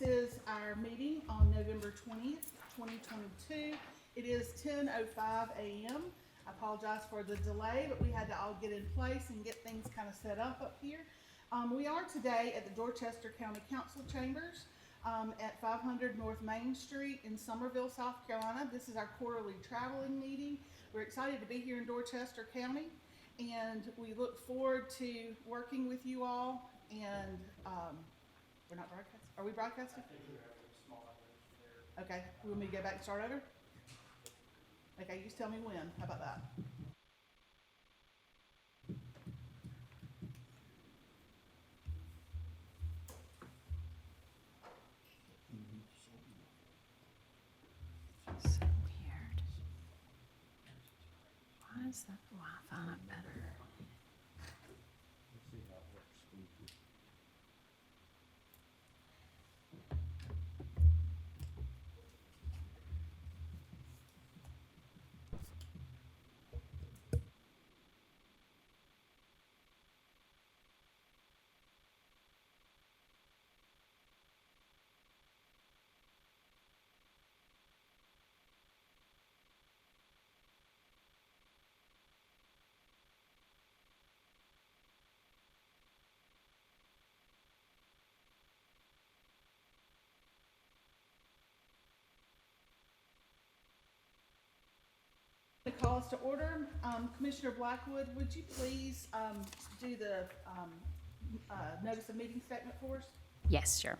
is our meeting on November 20th, 2022. It is 10:05 a.m. I apologize for the delay, but we had to all get in place and get things kind of set up here. We are today at the Dorchester County Council Chambers at 500 North Main Street in Summerville, South Carolina. This is our quarterly traveling meeting. We're excited to be here in Dorchester County, and we look forward to working with you all. And we're not broadcasting. Are we broadcasting? I think we have a small there. Okay. You want me to go back and start over? Okay, you just tell me when. How about that? So weird. Why is that Wi-Fi not better? Let's see how it works. The call is to order. Commissioner Blackwood, would you please do the notice of meeting statement for us? Yes, sure.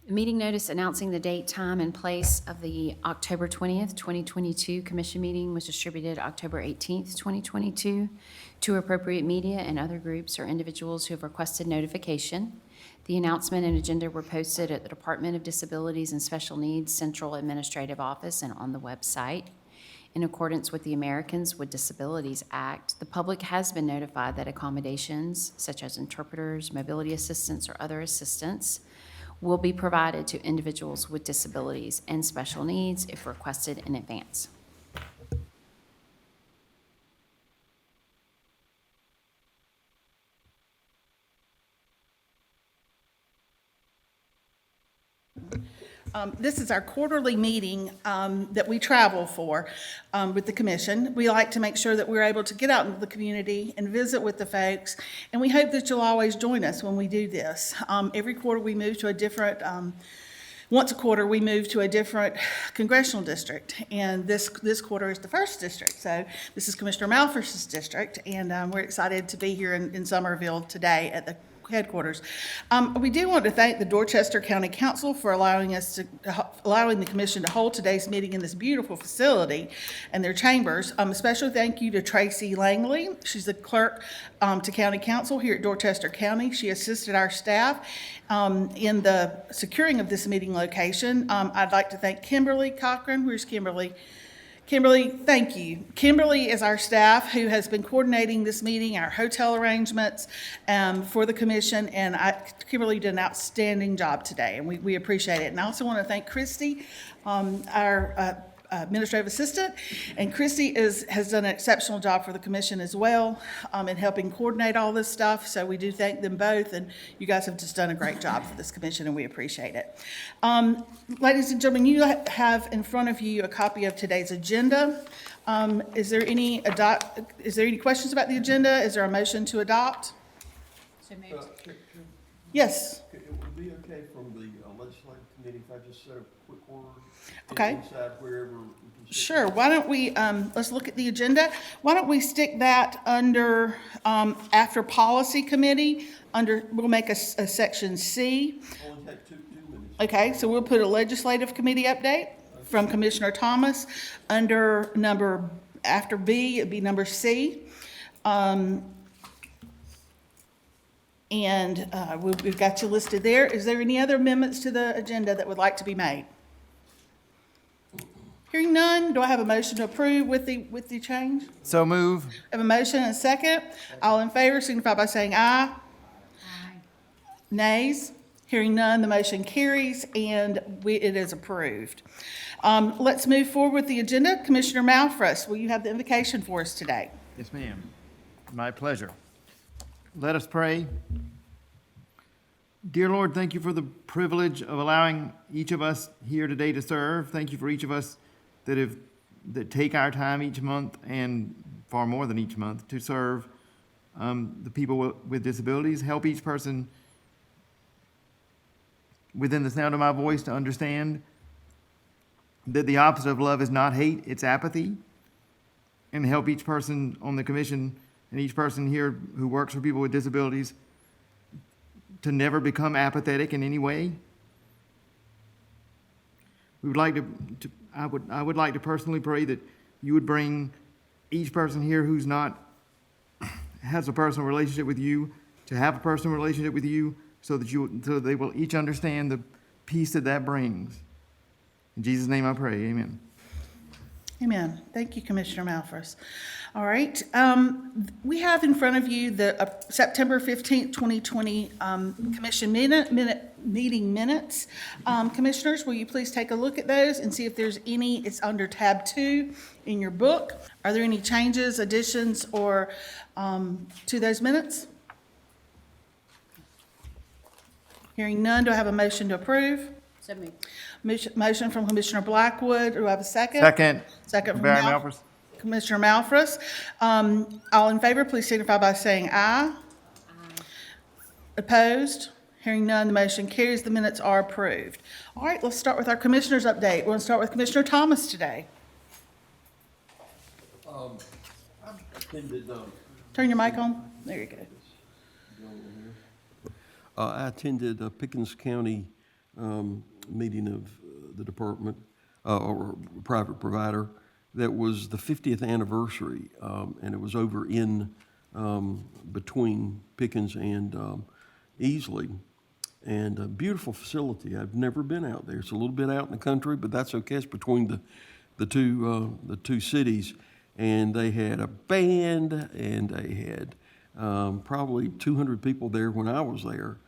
Meeting notice announcing the date, time, and place of the October 20th, 2022 commission meeting was distributed October 18th, 2022 to appropriate media and other groups or individuals who have requested notification. The announcement and agenda were posted at the Department of Disabilities and Special Needs Central Administrative Office and on the website. In accordance with the Americans with Disabilities Act, the public has been notified that accommodations such as interpreters, mobility assistants, or other assistance will be provided to individuals with disabilities and special needs if requested in advance. This is our quarterly meeting that we travel for with the commission. We like to make sure that we're able to get out into the community and visit with the folks, and we hope that you'll always join us when we do this. Every quarter we move to a different, once a quarter we move to a different congressional district, and this quarter is the first district. So this is Commissioner Malphus's district, and we're excited to be here in Somerville today at the headquarters. We do want to thank the Dorchester County Council for allowing the commission to hold today's meeting in this beautiful facility and their chambers. A special thank you to Tracy Langley. She's the clerk to County Council here at Dorchester County. She assisted our staff in the securing of this meeting location. I'd like to thank Kimberly Cochran. Where's Kimberly? Kimberly, thank you. Kimberly is our staff who has been coordinating this meeting, our hotel arrangements for the commission, and Kimberly did an outstanding job today, and we appreciate it. And I also want to thank Christy, our administrative assistant, and Christy has done an exceptional job for the commission as well in helping coordinate all this stuff, so we do thank them both, and you guys have just done a great job for this commission, and we appreciate it. Ladies and gentlemen, you have in front of you a copy of today's agenda. Is there any questions about the agenda? Is there a motion to adopt? So moved. Yes. It would be okay from the legislative committee if I just said a quick word? Okay. Inside wherever. we can sit. Sure, why don't we, let's look at the agenda. Why don't we stick that under, after policy committee, we'll make a section C. Only take two minutes. Okay, so we'll put a legislative committee update from Commissioner Thomas under after B, it'd be number C. We've got you listed there. Is there any other amendments to the agenda that would like to be made? Hearing none, do I have a motion to approve with the change? So move. I have a motion and a second. All in favor signify by saying aye. Aye. Nays? Hearing none, the motion carries and it is approved. Let's move forward with the agenda. Commissioner Malphus, will you have the invocation for us today? Yes, ma'am. My pleasure. Let us pray. Dear Lord, thank you for the privilege of allowing each of us here today to serve. Thank you for each of us that take our time each month and far more than each month to serve the people with disabilities. Help each person within the sound of my voice to understand that the opposite of love is not hate, it's apathy. And help each person on the commission and each person here who works for people with disabilities to never become apathetic in any way. We would like I would like to personally pray that you would bring each person here who's not, has a personal relationship with you, to have a personal relationship with you, so they will each understand the peace that brings. In Jesus' name I pray, amen. Amen. Thank you, Commissioner Malphus. All right, we have in front of you the September 15th, 2020 commission meeting minutes. Commissioners, will you please take a look at those and see if there's any, it's under tab 2 in your book. Are there any changes, additions, or to those minutes? Hearing none, do I have a motion to approve? So moved. Motion from Commissioner Blackwood. Do I have a second? Second. Second from Barry Malphus. Commissioner Malphus. All in favor, please signify by saying aye. Aye. Opposed? Hearing none, the motion carries. The minutes are approved. All right, let's start with our commissioners' update. We're going to start with Commissioner Thomas today. Turn your mic on. There you go. I attended a Pickens County meeting of the department or private provider that was the 50th anniversary, and it was over in between Pickens and Easley, and a beautiful facility. I've never been out there. It's a little bit out in the country, but that's okay. It's between the two cities, and they had a band, and they had probably 200 people there when I was there.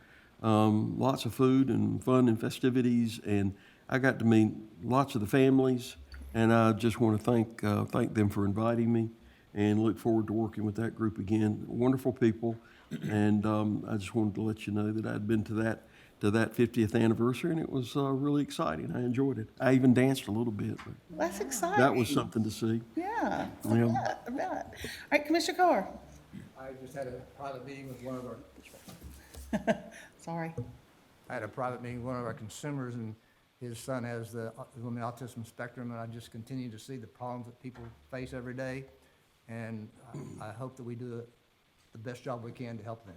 Lots of food and fun and festivities, and I got to meet lots of the families, and I just want to thank them for inviting me, and look forward to working with that group again. Wonderful people, and I just wanted to let you know that I'd been to that 50th anniversary, and it was really exciting. I enjoyed it. I even danced a little bit. But That's exciting. that was something to see. Yeah. Yeah. I bet. All right, Commissioner Carr. I just had a private meeting with one of our, Sorry. I had a private meeting with one of our consumers, and his son has is on the autism spectrum, and I just continue to see the problems that people face every day, and I hope that we do the best job we can to help them.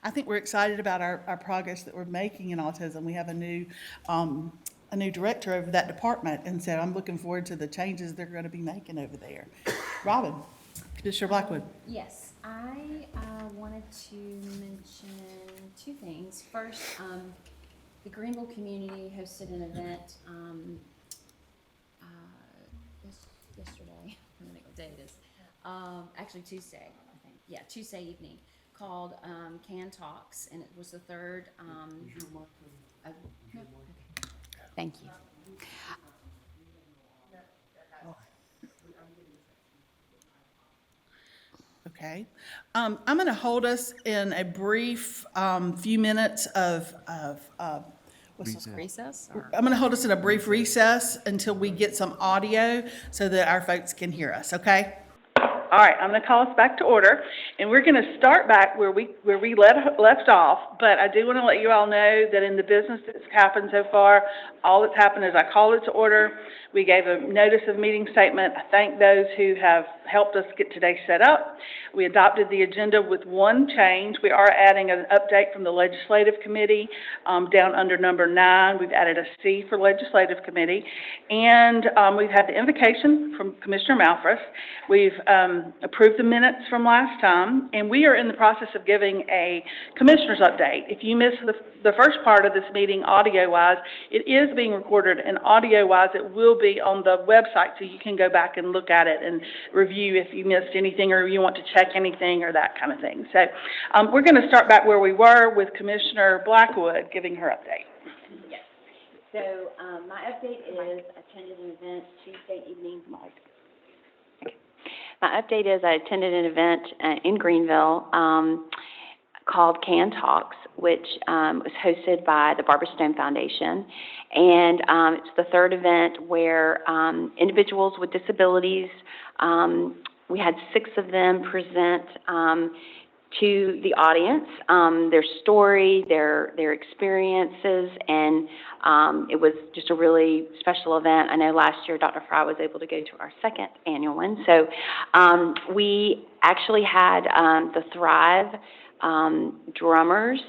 I think we're excited about our progress that we're making in autism. We have a new director over that department, and so I'm looking forward to the changes they're going to be making over there. Robin, Commissioner Blackwood. Yes, I wanted to mention two things. First, the Greenville community hosted an event yesterday. I don't know what day it is. Actually Tuesday, I think. Yeah, Tuesday evening, called Can Talks, and it was the third. No, okay. Thank you. Okay. I'm going to hold us in a brief few minutes of what's this? Recess? Or? I'm going to hold us in a brief recess until we get some audio so that our folks can hear us, okay? All right, I'm going to call us back to order, and we're going to start back where we left off, but I do want to let you all know that in the business that's happened so far, all that's happened is I called it to order. We gave a notice of meeting statement. I thank those who have helped us get today set up. We adopted the agenda with one change. We are adding an update from the Legislative Committee down under number 9. We've added a C for Legislative Committee, and we've had the invocation from Commissioner Malphus. We've approved the minutes from last time, and we are in the process of giving a commissioner's update. If you missed the first part of this meeting audio-wise, it is being recorded, and audio-wise it will be on the website, so you can go back and look at it and review if you missed anything or you want to check anything or that kind of thing. So we're going to start back where we were with Commissioner Blackwood giving her update. Yes. So my update is I attended an event Tuesday evening. My update is I attended an event in Greenville called Can Talks, which was hosted by the Barbara Stone Foundation. And it's the third event where individuals with disabilities, we had 6 of them present to the audience, their story, their experiences, and it was just a really special event. I know last year Dr. Fry was able to go to our second annual one. So we actually had the Thrive drummers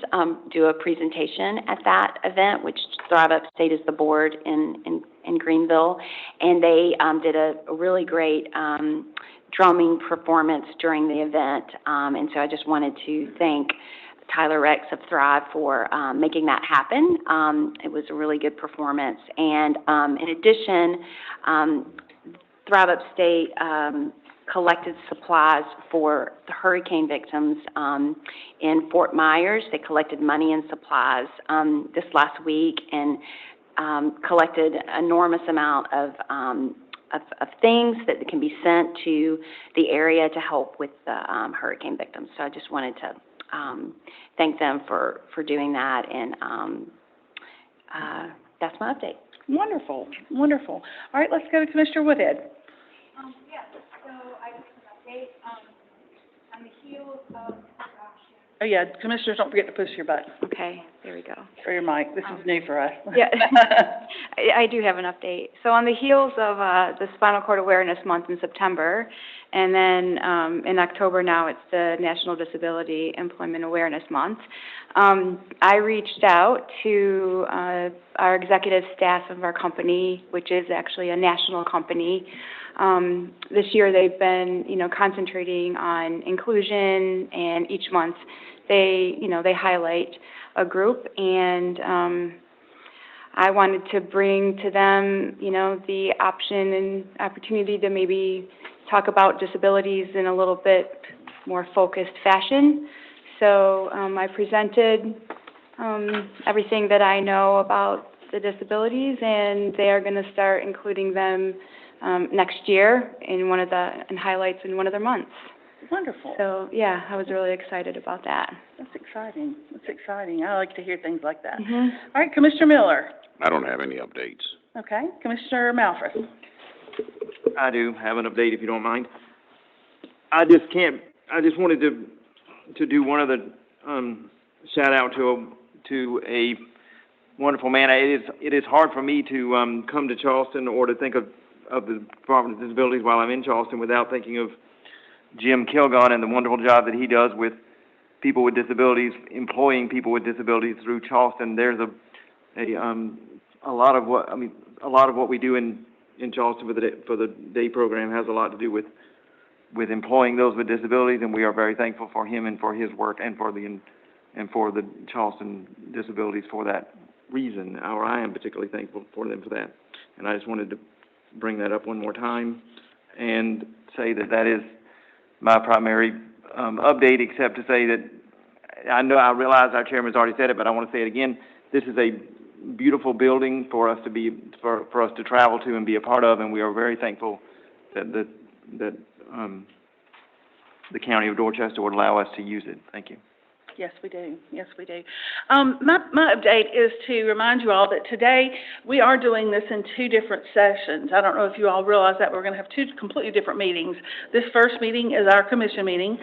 do a presentation at that event, which Thrive Upstate is the board in Greenville, and they did a really great drumming performance during the event, and so I just wanted to thank Tyler Rex of Thrive for making that happen. It was a really good performance, and in addition, Thrive Upstate collected supplies for the hurricane victims in Fort Myers. They collected money and supplies this last week, and collected an enormous amount of things that can be sent to the area to help with the hurricane victims. So I just wanted to thank them for doing that, and that's my update. Wonderful, wonderful. All right, let's go to Commissioner Woodhead. Yes, so I just an update, on the heels of, Oh, yeah, commissioners, don't forget to push your button okay, there we go. for your mic. This is new for us. Yeah, I do have an update. So on the heels of, the Spinal Cord Awareness Month in September, and then, in October now, it's the National Disability Employment Awareness Month, I reached out to, our executive staff of our company, which is actually a national company. This year they've been, concentrating on inclusion, and each month they highlight a group, and I wanted to bring to them, the option and opportunity to maybe talk about disabilities in a little bit more focused fashion. So I presented everything that I know about the disabilities, and they are going to start including them next year in highlights in one of their months. Wonderful. So, yeah, I was really excited about that. That's exciting. That's exciting. I like to hear things like that. Mhm. All right, Commissioner Miller. I don't have any updates. Okay, Commissioner Malfris. I do have an update, if you don't mind. I just wanted to do one of the, shout out to a wonderful man. It is hard for me to, come to Charleston or to think of the Department of Disabilities while I'm in Charleston without thinking of Jim Kilgun and the wonderful job that he does with people with disabilities, employing people with disabilities through Charleston. There's a lot of what we do in Charleston for the day program has a lot to do with employing those with disabilities, and we are very thankful for him and for his work and for the Charleston disabilities for that reason. Or I am particularly thankful for them for that. And I just wanted to bring that up one more time and say that is my primary update, except to say that I realize our chairman's already said it, but I want to say it again. This is a beautiful building for us to travel to and be a part of, and we are very thankful that the county of Dorchester would allow us to use it. Thank you. Yes, we do. Yes, we do. My update is to remind you all that today we are doing this in 2 different sessions. I don't know if you all realize that we're going to have 2 completely different meetings. This first meeting is our commission meeting,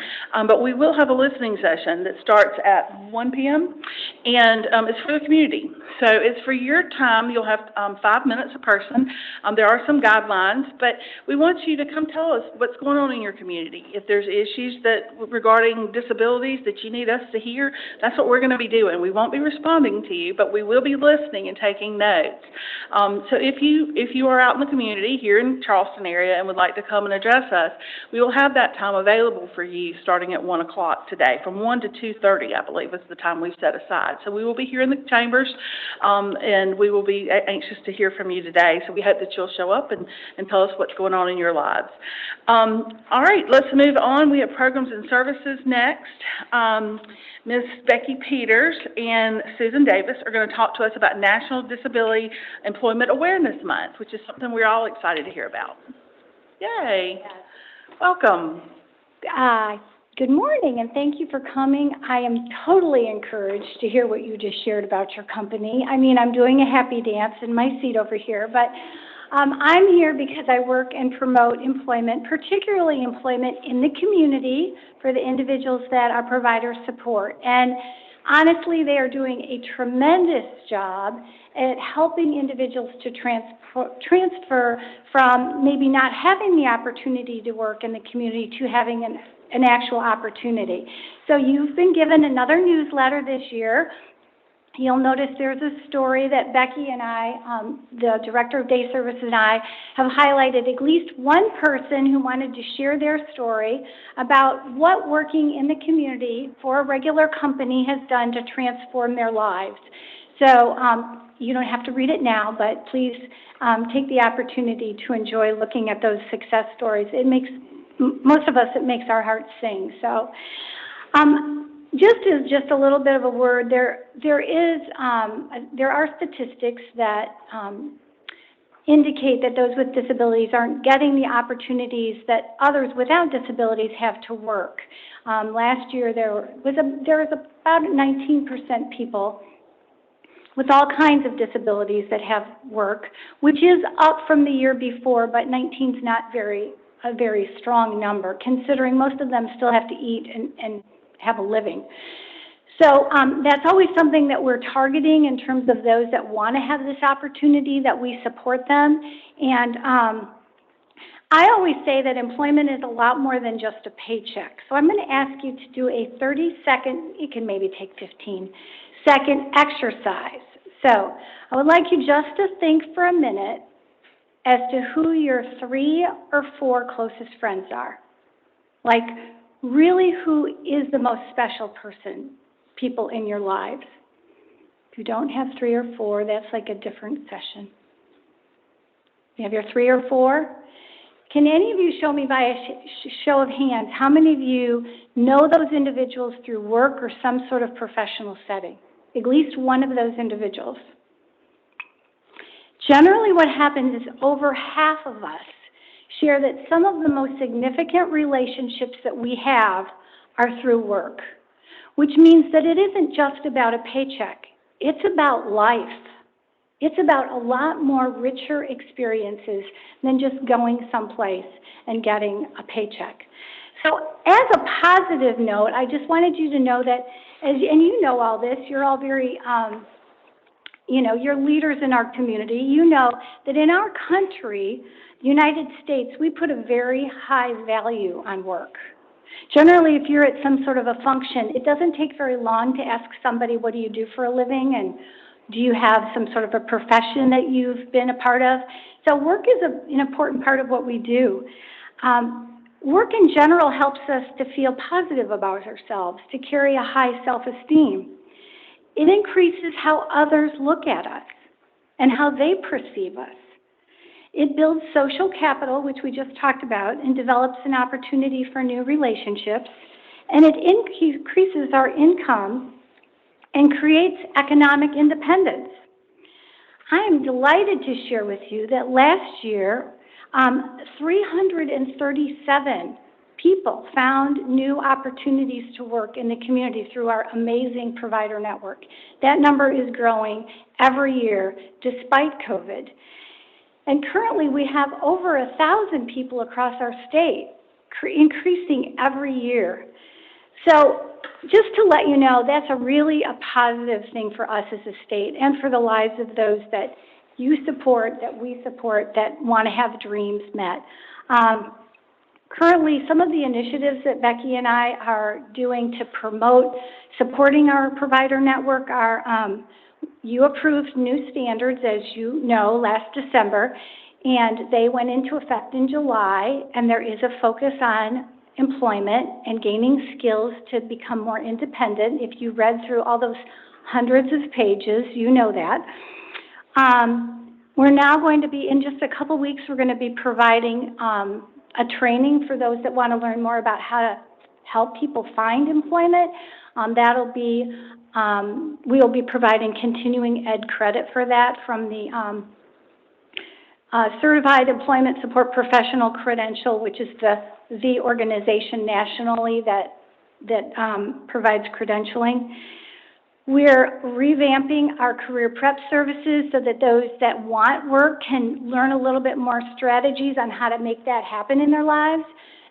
but we will have a listening session that starts at 1 p.m., and it's for the community. So it's for your time. You'll have 5 minutes a person. There are some guidelines, but we want you to come tell us what's going on in your community. If there's issues regarding disabilities that you need us to hear, that's what we're going to be doing. We won't be responding to you, but we will be listening and taking notes. So if you are out in the community here in Charleston area and would like to come and address us, we will have that time available for you starting at 1 o'clock today. From 1 to 2:30, I believe, is the time we've set aside. So we will be here in the chambers, and we will be anxious to hear from you today. So we hope that you'll show up and tell us what's going on in your lives. All right, let's move on. We have programs and services next. Ms. Becky Peters and Susan Davis are going to talk to us about National Disability Employment Awareness Month, which is something we're all excited to hear about. Yay. Welcome. Good morning, and thank you for coming. I am totally encouraged to hear what you just shared about your company. I mean, I'm doing a happy dance in my seat over here, but I'm here because I work and promote employment, particularly employment in the community for the individuals that our providers support. And honestly, they are doing a tremendous job at helping individuals to transfer from maybe not having the opportunity to work in the community to having an actual opportunity. So you've been given another newsletter this year. You'll notice there's a story that Becky and I, the Director of Day Services and I, have highlighted at least one person who wanted to share their story about what working in the community for a regular company has done to transform their lives. So you don't have to read it now, but please take the opportunity to enjoy looking at those success stories. It makes, most of us, it makes our hearts sing. So just a little bit of a word, there are statistics that indicate that those with disabilities aren't getting the opportunities that others without disabilities have to work. Last year there was about 19% people with all kinds of disabilities that have work, which is up from the year before, but 19 is not a very strong number, considering most of them still have to eat and have a living. So that's always something that we're targeting in terms of those that want to have this opportunity, that we support them. And I always say that employment is a lot more than just a paycheck. So I'm going to ask you to do a 30-second, it can maybe take 15-second exercise. So I would like you just to think for a minute as to who your 3 or 4 closest friends are. Like, really, who is the most special people in your lives? If you don't have 3 or 4, that's like a different session. You have your 3 or 4? Can any of you show me by a show of hands, how many of you know those individuals through work or some sort of professional setting? At least one of those individuals. Generally, what happens is over half of us share that some of the most significant relationships that we have are through work, which means that it isn't just about a paycheck. It's about life. It's about a lot more richer experiences than just going someplace and getting a paycheck. So as a positive note, I just wanted you to know that, and you know all this, you're all very, you're leaders in our community. You know that in our country, the United States, we put a very high value on work. Generally, if you're at some sort of a function, it doesn't take very long to ask somebody, what do you do for a living? And do you have some sort of a profession that you've been a part of? So work is an important part of what we do. Work in general helps us to feel positive about ourselves, to carry a high self-esteem. It increases how others look at us and how they perceive us. It builds social capital, which we just talked about, and develops an opportunity for new relationships. And it increases our income and creates economic independence. I am delighted to share with you that last year, 337 people found new opportunities to work in the community through our amazing provider network. That number is growing every year despite COVID. And currently we have over 1,000 people across our state, increasing every year. So just to let you know, that's really a positive thing for us as a state and for the lives of those that you support, that we support, that want to have dreams met. Currently, some of the initiatives that Becky and I are doing to promote supporting our provider network are, you approved new standards, as you know, last December, and they went into effect in July, and there is a focus on employment and gaining skills to become more independent. If you read through all those hundreds of pages, you know that. We're now going to be, in just a couple weeks, we're going to be providing a training for those that want to learn more about how to help people find employment. That'll be, we will be providing continuing ed credit for that from the Certified Employment Support Professional Credential, which is the organization nationally that that provides credentialing. We're revamping our career prep services so that those that want work can learn a little bit more strategies on how to make that happen in their lives.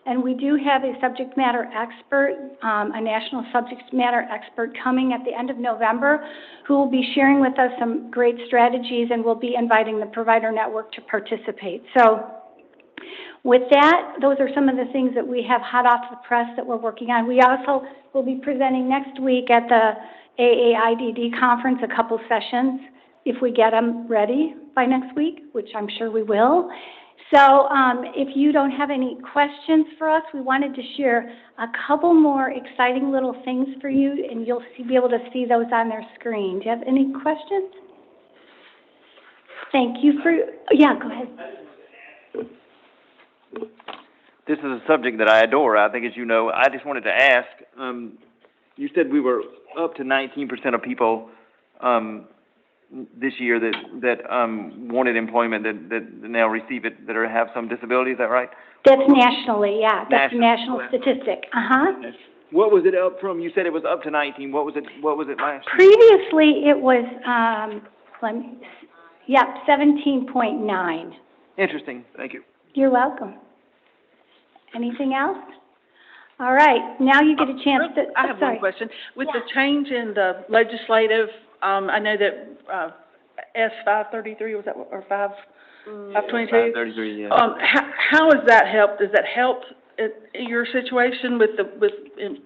And we do have a subject matter expert, a national subject matter expert coming at the end of November who will be sharing with us some great strategies, and we'll be inviting the provider network to participate. So with that, those are some of the things that we have hot off the press that we're working on. We also will be presenting next week at the AAIDD conference, a couple sessions, if we get them ready by next week, which I'm sure we will. So if you don't have any questions for us, we wanted to share a couple more exciting little things for you, and you'll be able to see those on their screen. Do you have any questions? Thank you for, yeah, go ahead. This is a subject that I adore. I think, as you know, I just wanted to ask, you said we were up to 19% of people this year that wanted employment that now receive it, that have some disability. Is that right? That's nationally, yeah. That's a national National. statistic. Uh-huh. What was it up from? You said it was up to 19. What was it last year? Previously, it was, 17.9. Interesting. Thank you. You're welcome. Anything else? All right, now you get a chance to, I have one question. With the change in the legislative, I know that, S 533, was that, or 522? 533, yeah. How has that helped? Does that help your situation with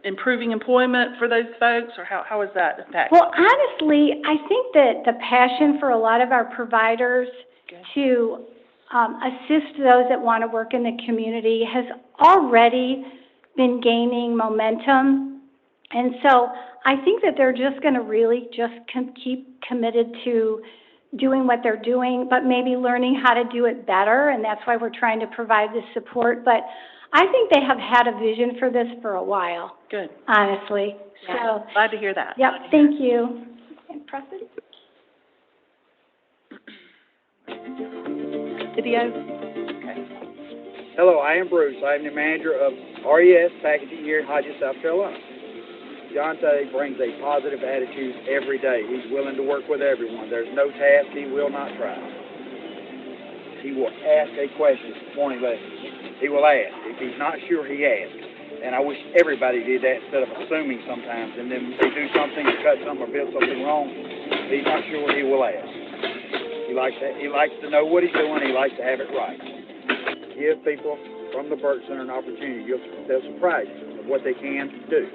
improving employment for those folks, or how is that impacting? well, honestly, I think that the passion for a lot of our providers to assist those that want to work in the community has already been gaining momentum. And so I think that they're just going to really just keep committed to doing what they're doing, but maybe learning how to do it better. And that's why we're trying to provide this support. But I think they have had a vision for this for a while. Good. Honestly. Yeah. So, Glad to hear that. yep, thank you. And Preston? Video? Hello, I am Bruce. I am the manager of RES Packaging here in Hodges, South Carolina. Deontay brings a positive attitude every day. He's willing to work with everyone. There's no task he will not try. He will ask a question. Morning, lady. He will ask. If he's not sure, he asks. And I wish everybody did that instead of assuming sometimes. And then they do something, or cut something, or build something wrong. If he's not sure, he will ask. He likes to know what he's doing. He likes to have it right. Give people from the Burt Center an opportunity. They'll surprise you of what they can do.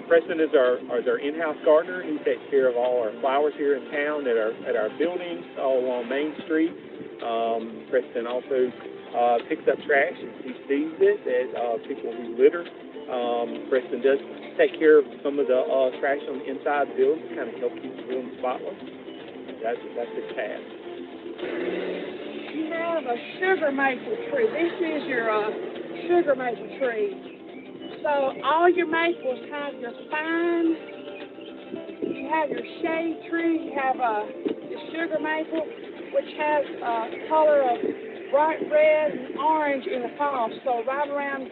Preston is our in-house gardener. He takes care of all our flowers here in town at our buildings all along Main Street. Preston also picks up trash if he sees it that people who litter. Preston does take care of some of the trash on the inside of the building to kind of help keep the building spotless. That's his task. You have a sugar maple tree. This is your sugar maple tree. So all your maples have your spine, you have your shade tree, you have your sugar maple, which has a color of bright red and orange in the fall. So right around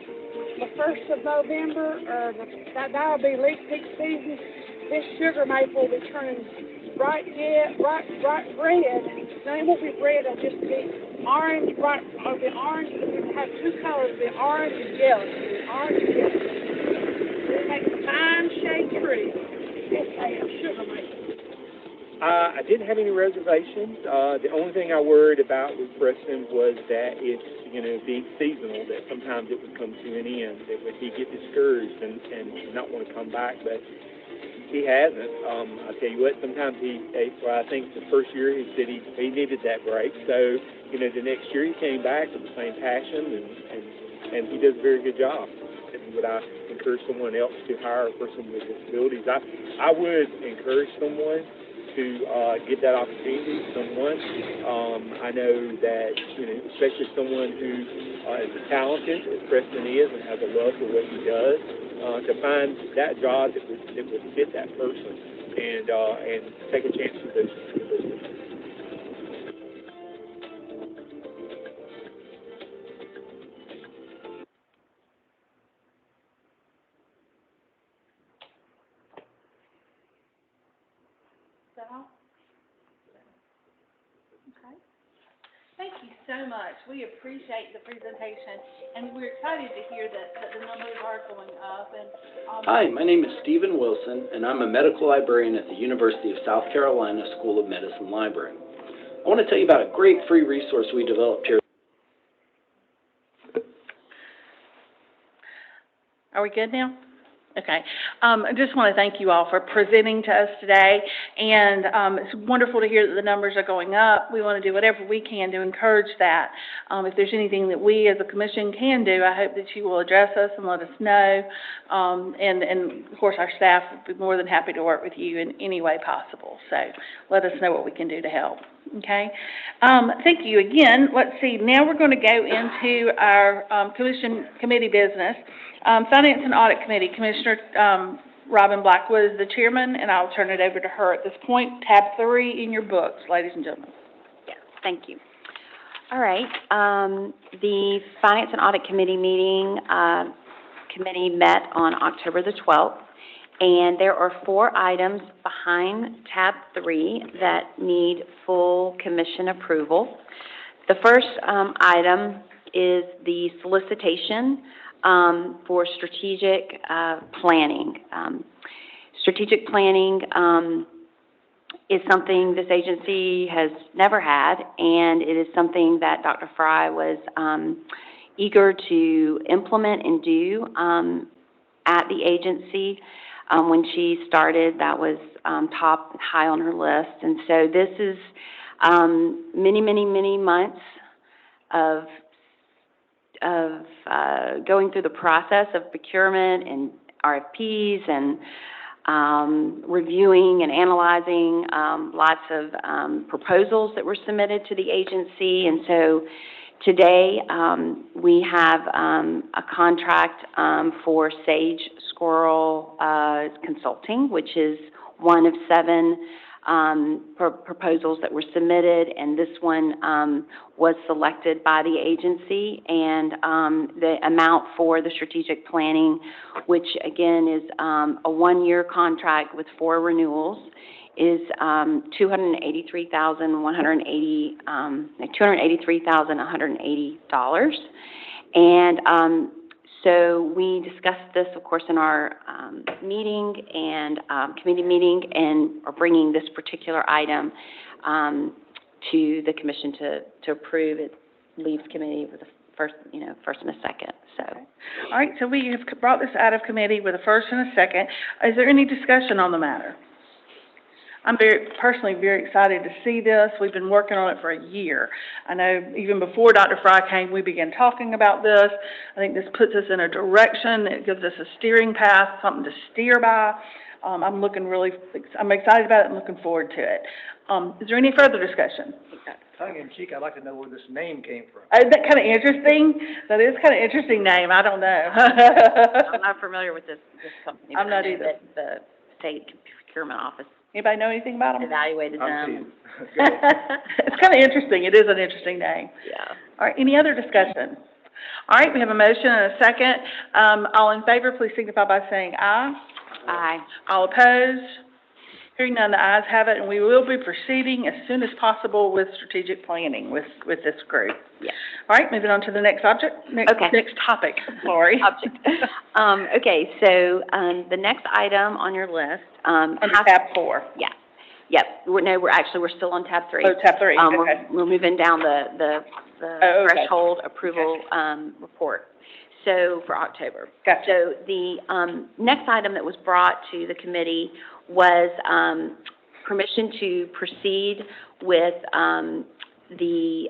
the 1st of November, or that'll be leaf peak season, this sugar maple will be turning bright red. No, it won't be red, it'll just be orange, it'll be orange. It'll have two colors, it'll be orange and yellow. It makes a fine shade tree. It's a sugar maple. I didn't have any reservations. The only thing I worried about with Preston was that it's, being seasonal, that sometimes it would come to an end, that he'd get discouraged and not want to come back, but he hasn't. I'll tell you what, sometimes I think the first year he said he needed that break, so, the next year he came back with the same passion, and he does a very good job. Would I encourage someone else to hire a person with disabilities. I would encourage someone to get that opportunity. I know that, especially someone who is as talented as Preston is and has a love for what he does, to find that job that would fit that person and take a chance with those people. Is that all? Okay. Thank you so much. We appreciate the presentation, and we're excited to hear that the numbers are going up, and, Hi, my name is Stephen Wilson, and I'm a medical librarian at the University of South Carolina School of Medicine Library. I want to tell you about a great free resource we developed here. Are we good now? Okay. I just want to thank you all for presenting to us today, and it's wonderful to hear that the numbers are going up. We want to do whatever we can to encourage that. If there's anything that we as a commission can do, I hope that you will address us and let us know. And of course, our staff would be more than happy to work with you in any way possible. So let us know what we can do to help. Okay. Thank you again. Let's see. Now we're going to go into our committee business. Finance and Audit Committee, Commissioner Robin Blackwood is the chairman, and I'll turn it over to her at this point. Tab 3 in your books, ladies and gentlemen. Yes, thank you. All right, the Finance and Audit Committee committee met on October the 12th, and there are 4 items behind tab 3 that need full commission approval. The first item is the solicitation for strategic planning. Strategic planning is something this agency has never had, and it is something that Dr. Fry was eager to implement and do at the agency. When she started, that was high on her list. And so this is many, many, many months of going through the process of procurement and RFPs and reviewing and analyzing lots of proposals that were submitted to the agency. And so today we have a contract for Sage Squirrel Consulting, which is one of 7 proposals that were submitted, and this one was selected by the agency, and the amount for the strategic planning, which again is a 1-year contract with 4 renewals, is $283,180. And so we discussed this, of course, in our meeting and committee meeting, and are bringing this particular item to the commission to approve. It leaves committee with the first and a second. So, all right. So we have brought this out of committee with a first and a second. Is there any discussion on the matter? I'm personally very excited to see this. We've been working on it for a year. I know even before Dr. Fry came, we began talking about this. I think this puts us in a direction. It gives us a steering path, something to steer by. I'm excited about it and looking forward to it. Is there any further discussion? Tongue in cheek, I'd like to know where this name came from. Is that kind of interesting? That is kind of interesting name. I don't know. I'm not familiar with this company. I'm not either. The state procurement office Anybody know anything about them? evaluated them. It's kind of interesting. It is an interesting name. Yeah. All right, any other discussion? All right, we have a motion and a second. All in favor, please signify by saying aye. Aye. All opposed? Hearing none, the ayes have it, and we will be proceeding as soon as possible with strategic planning with this group. Yeah. All right, moving on to the next object, next topic, Lori. Okay, so the next item on your list. Under tab 4. Yeah. Yep. We're still on tab 3. Oh, tab 3, okay. We're moving down the okay. threshold approval report. So for October. Gotcha. So the next item that was brought to the committee was permission to proceed with the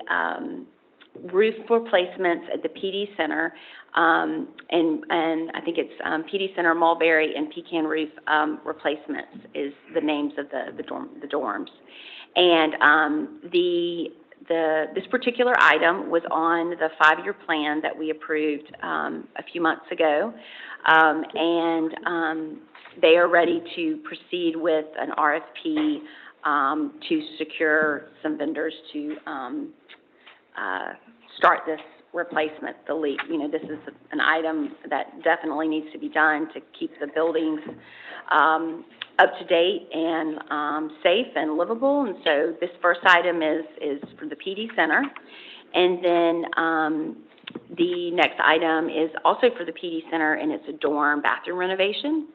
roof replacements at the PD Center, and I think it's PD Center, Mulberry, and Pecan Roof replacements is the names of the dorms. And this particular item was on the 5-year plan that we approved a few months ago, and they are ready to proceed with an RFP to secure some vendors to start this replacement, the leak. You know, this is an item that definitely needs to be done to keep the buildings up to date and safe and livable. And so this first item is for the PD Center. And then the next item is also for the PD Center, and it's a dorm bathroom renovation.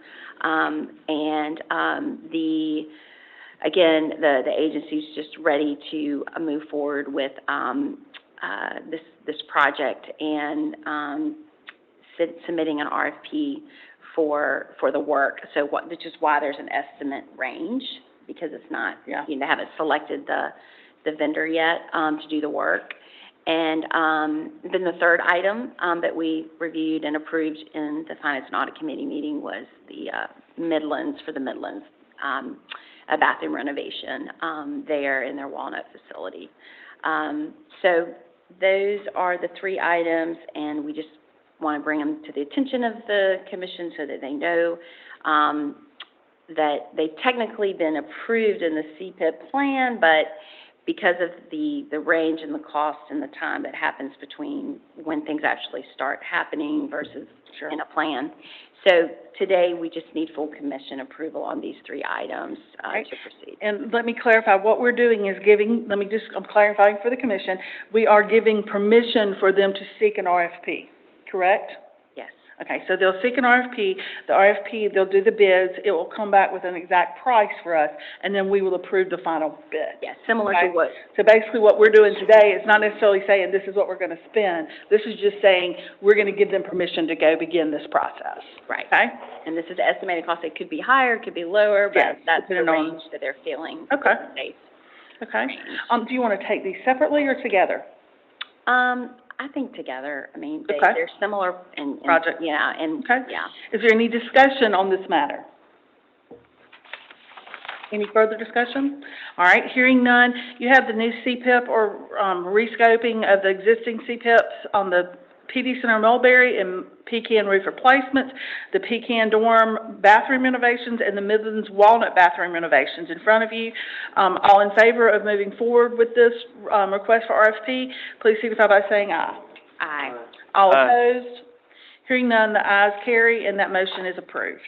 Again, the agency's just ready to move forward with this project and submitting an RFP for the work. So which is why there's an estimate range, because it's not, you know, they haven't selected the vendor yet to do the work. And then the third item that we reviewed and approved in the Finance and Audit Committee meeting was the Midlands, a bathroom renovation there in their Walnut facility. So those are the 3 items, and we just want to bring them to the attention of the commission so that they know that they've technically been approved in the CPIP plan, but because of the range and the cost and the time that happens between when things actually start happening versus in a plan. So today, we just need full commission approval on these 3 items to proceed. And let me clarify, what we're doing is I'm clarifying for the commission, we are giving permission for them to seek an RFP, correct? Yes. Okay, so they'll seek an RFP, they'll do the bids, it will come back with an exact price for us, and then we will approve the final bid. Yes, similar to what. So basically what we're doing today is not necessarily saying this is what we're gonna spend, this is just saying we're gonna give them permission to go begin this process. Right. Okay? And this is the estimated cost. It could be higher, it could be lower, but Yes, that's the depending on- range that they're feeling Okay. safe. Okay. Do you wanna take these separately or together? I think together, I mean, Okay. they're similar and. Project. Yeah, and, Okay. yeah. Is there any discussion on this matter? Any further discussion? All right, hearing none, you have the new CPIP or rescoping of the existing CPIPs on the PD Center Mulberry and Pecan Roof replacements, the Pecan Dorm bathroom renovations, and the Midlands Walnut bathroom renovations in front of you. All in favor of moving forward with this request for RFP, please signify by saying aye. Aye. All Aye. opposed? Hearing none, the ayes carry, and that motion is approved.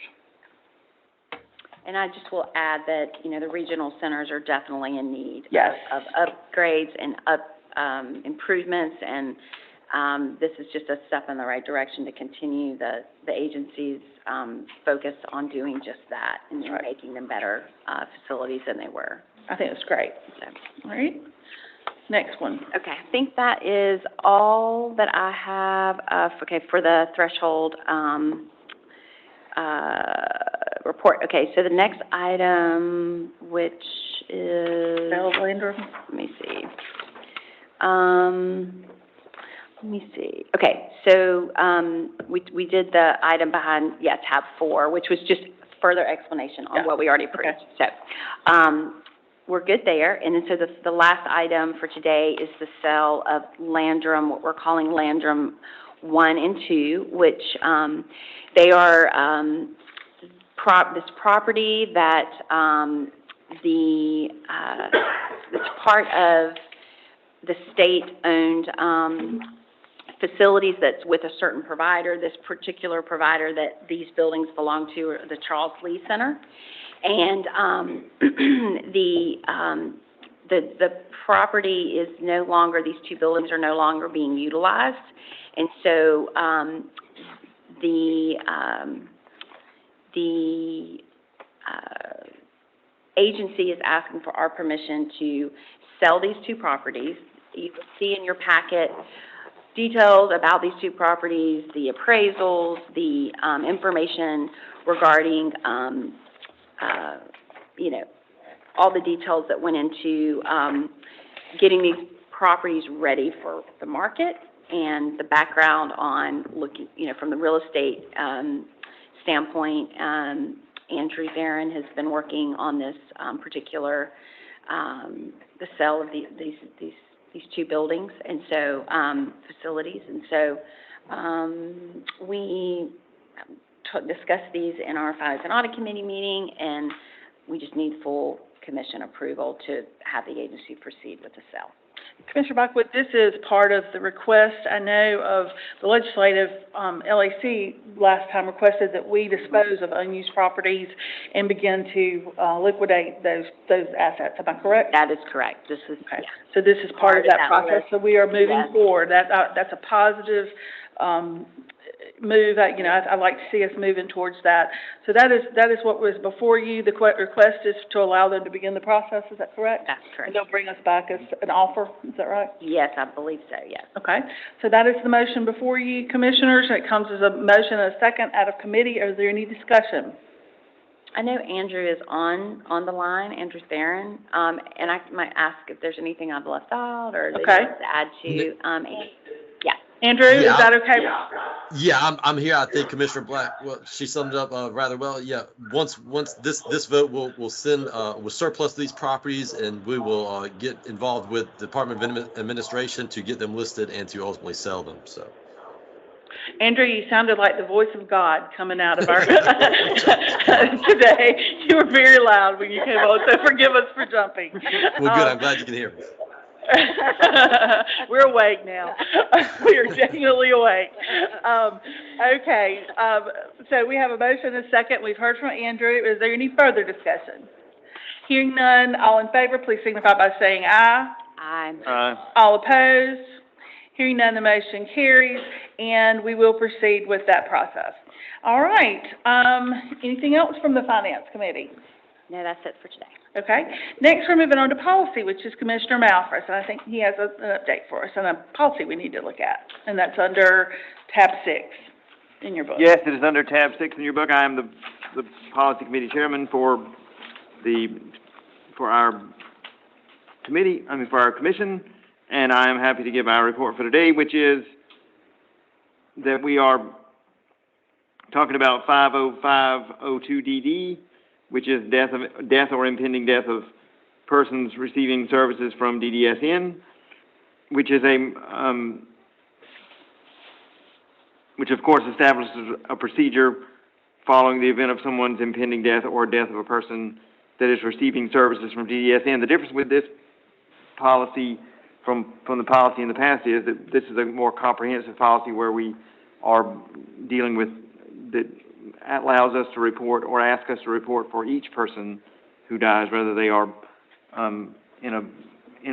And I just will add that, you know, the regional centers are definitely in need Yes. of upgrades and improvements, and this is just a step in the right direction to continue the agency's focus on doing just that and Right. making them better facilities than they were. I think it's great. So, All right, next one. okay, I think that is all that I have, for the threshold report. Okay, so the next item, which is, Bell Landrum? let me see. Okay, so, we did the item behind, tab 4, which was just further explanation on Yeah. what we already approved. Okay. So, we're good there. And then, so the last item for today is the sale of Landrum, what we're calling Landrum 1 and 2, which, they are, this property that, it's part of the state-owned, facilities that's with a certain provider. This particular provider that these buildings belong to are the Charles Lee Center. And, the property is no longer, these 2 buildings are no longer being utilized. And so, the agency is asking for our permission to sell these 2 properties. You will see in your packet details about these 2 properties, the appraisals, the information regarding, you know, all the details that went into getting these properties ready for the market, and the background on looking, from the real estate standpoint. Andrew Barron has been working on this particular, the sale of these two buildings, and so, facilities. And so, we discussed these in our Finance and Audit Committee meeting, and we just need full commission approval to have the agency proceed with the sale. Commissioner Buckwood, this is part of the request, I know, of the legislative, LAC last time requested that we dispose of unused properties and begin to liquidate those assets. Am I correct? That is correct. This is, Okay. yeah. So this is part of that process, list. so we are moving Yes. forward. That's a positive, move. I'd like to see us moving towards that. So that is what was before you. The request is to allow them to begin the process. Is that correct? That's correct. And they'll bring us back as an offer. Is that right? Yes, I believe so, yes. Okay. So that is the motion before you, Commissioners. It comes as a motion and a second out of committee. Is there any discussion? I know Andrew is on the line, Andrew Theron, and I might ask if there's anything I've left out or that Okay. he wants to add to, yeah. Andrew, is Yeah. that okay? Yeah, I'm here. I think Commissioner Black, well, she summed it up rather well. Yeah, once this vote, we'll send we'll surplus these properties, and we will get involved with Department of Administration to get them listed and to ultimately sell them. So. Andrew, you sounded like the voice of God coming out of our today. You were very loud when you came on, so forgive us for jumping. Well, good. I'm glad you can hear me. We're awake now. We are genuinely awake. Okay, so we have a motion and a second. We've heard from Andrew. Is there any further discussion? Hearing none, all in favor, please signify by saying aye. Aye. All opposed? Hearing none, the motion carries, and we will proceed with that process. All right, anything else from the Finance Committee? No, that's it for today. Okay, next we're moving on to policy, which is Commissioner Malphus, and I think he has an update for us on a policy we need to look at, and that's under tab 6 in your book. Yes, it is under tab 6 in your book. I am the policy committee chairman for our commission, and I am happy to give our report for today, which is that we are talking about 50502DD, which is death or impending death of persons receiving services from DDSN, which is which of course establishes a procedure following the event of someone's impending death or death of a person that is receiving services from DDSN. The difference with this policy from the policy in the past is that this is a more comprehensive policy where we are dealing with that allows us to report or ask us to report for each person who dies, whether they are in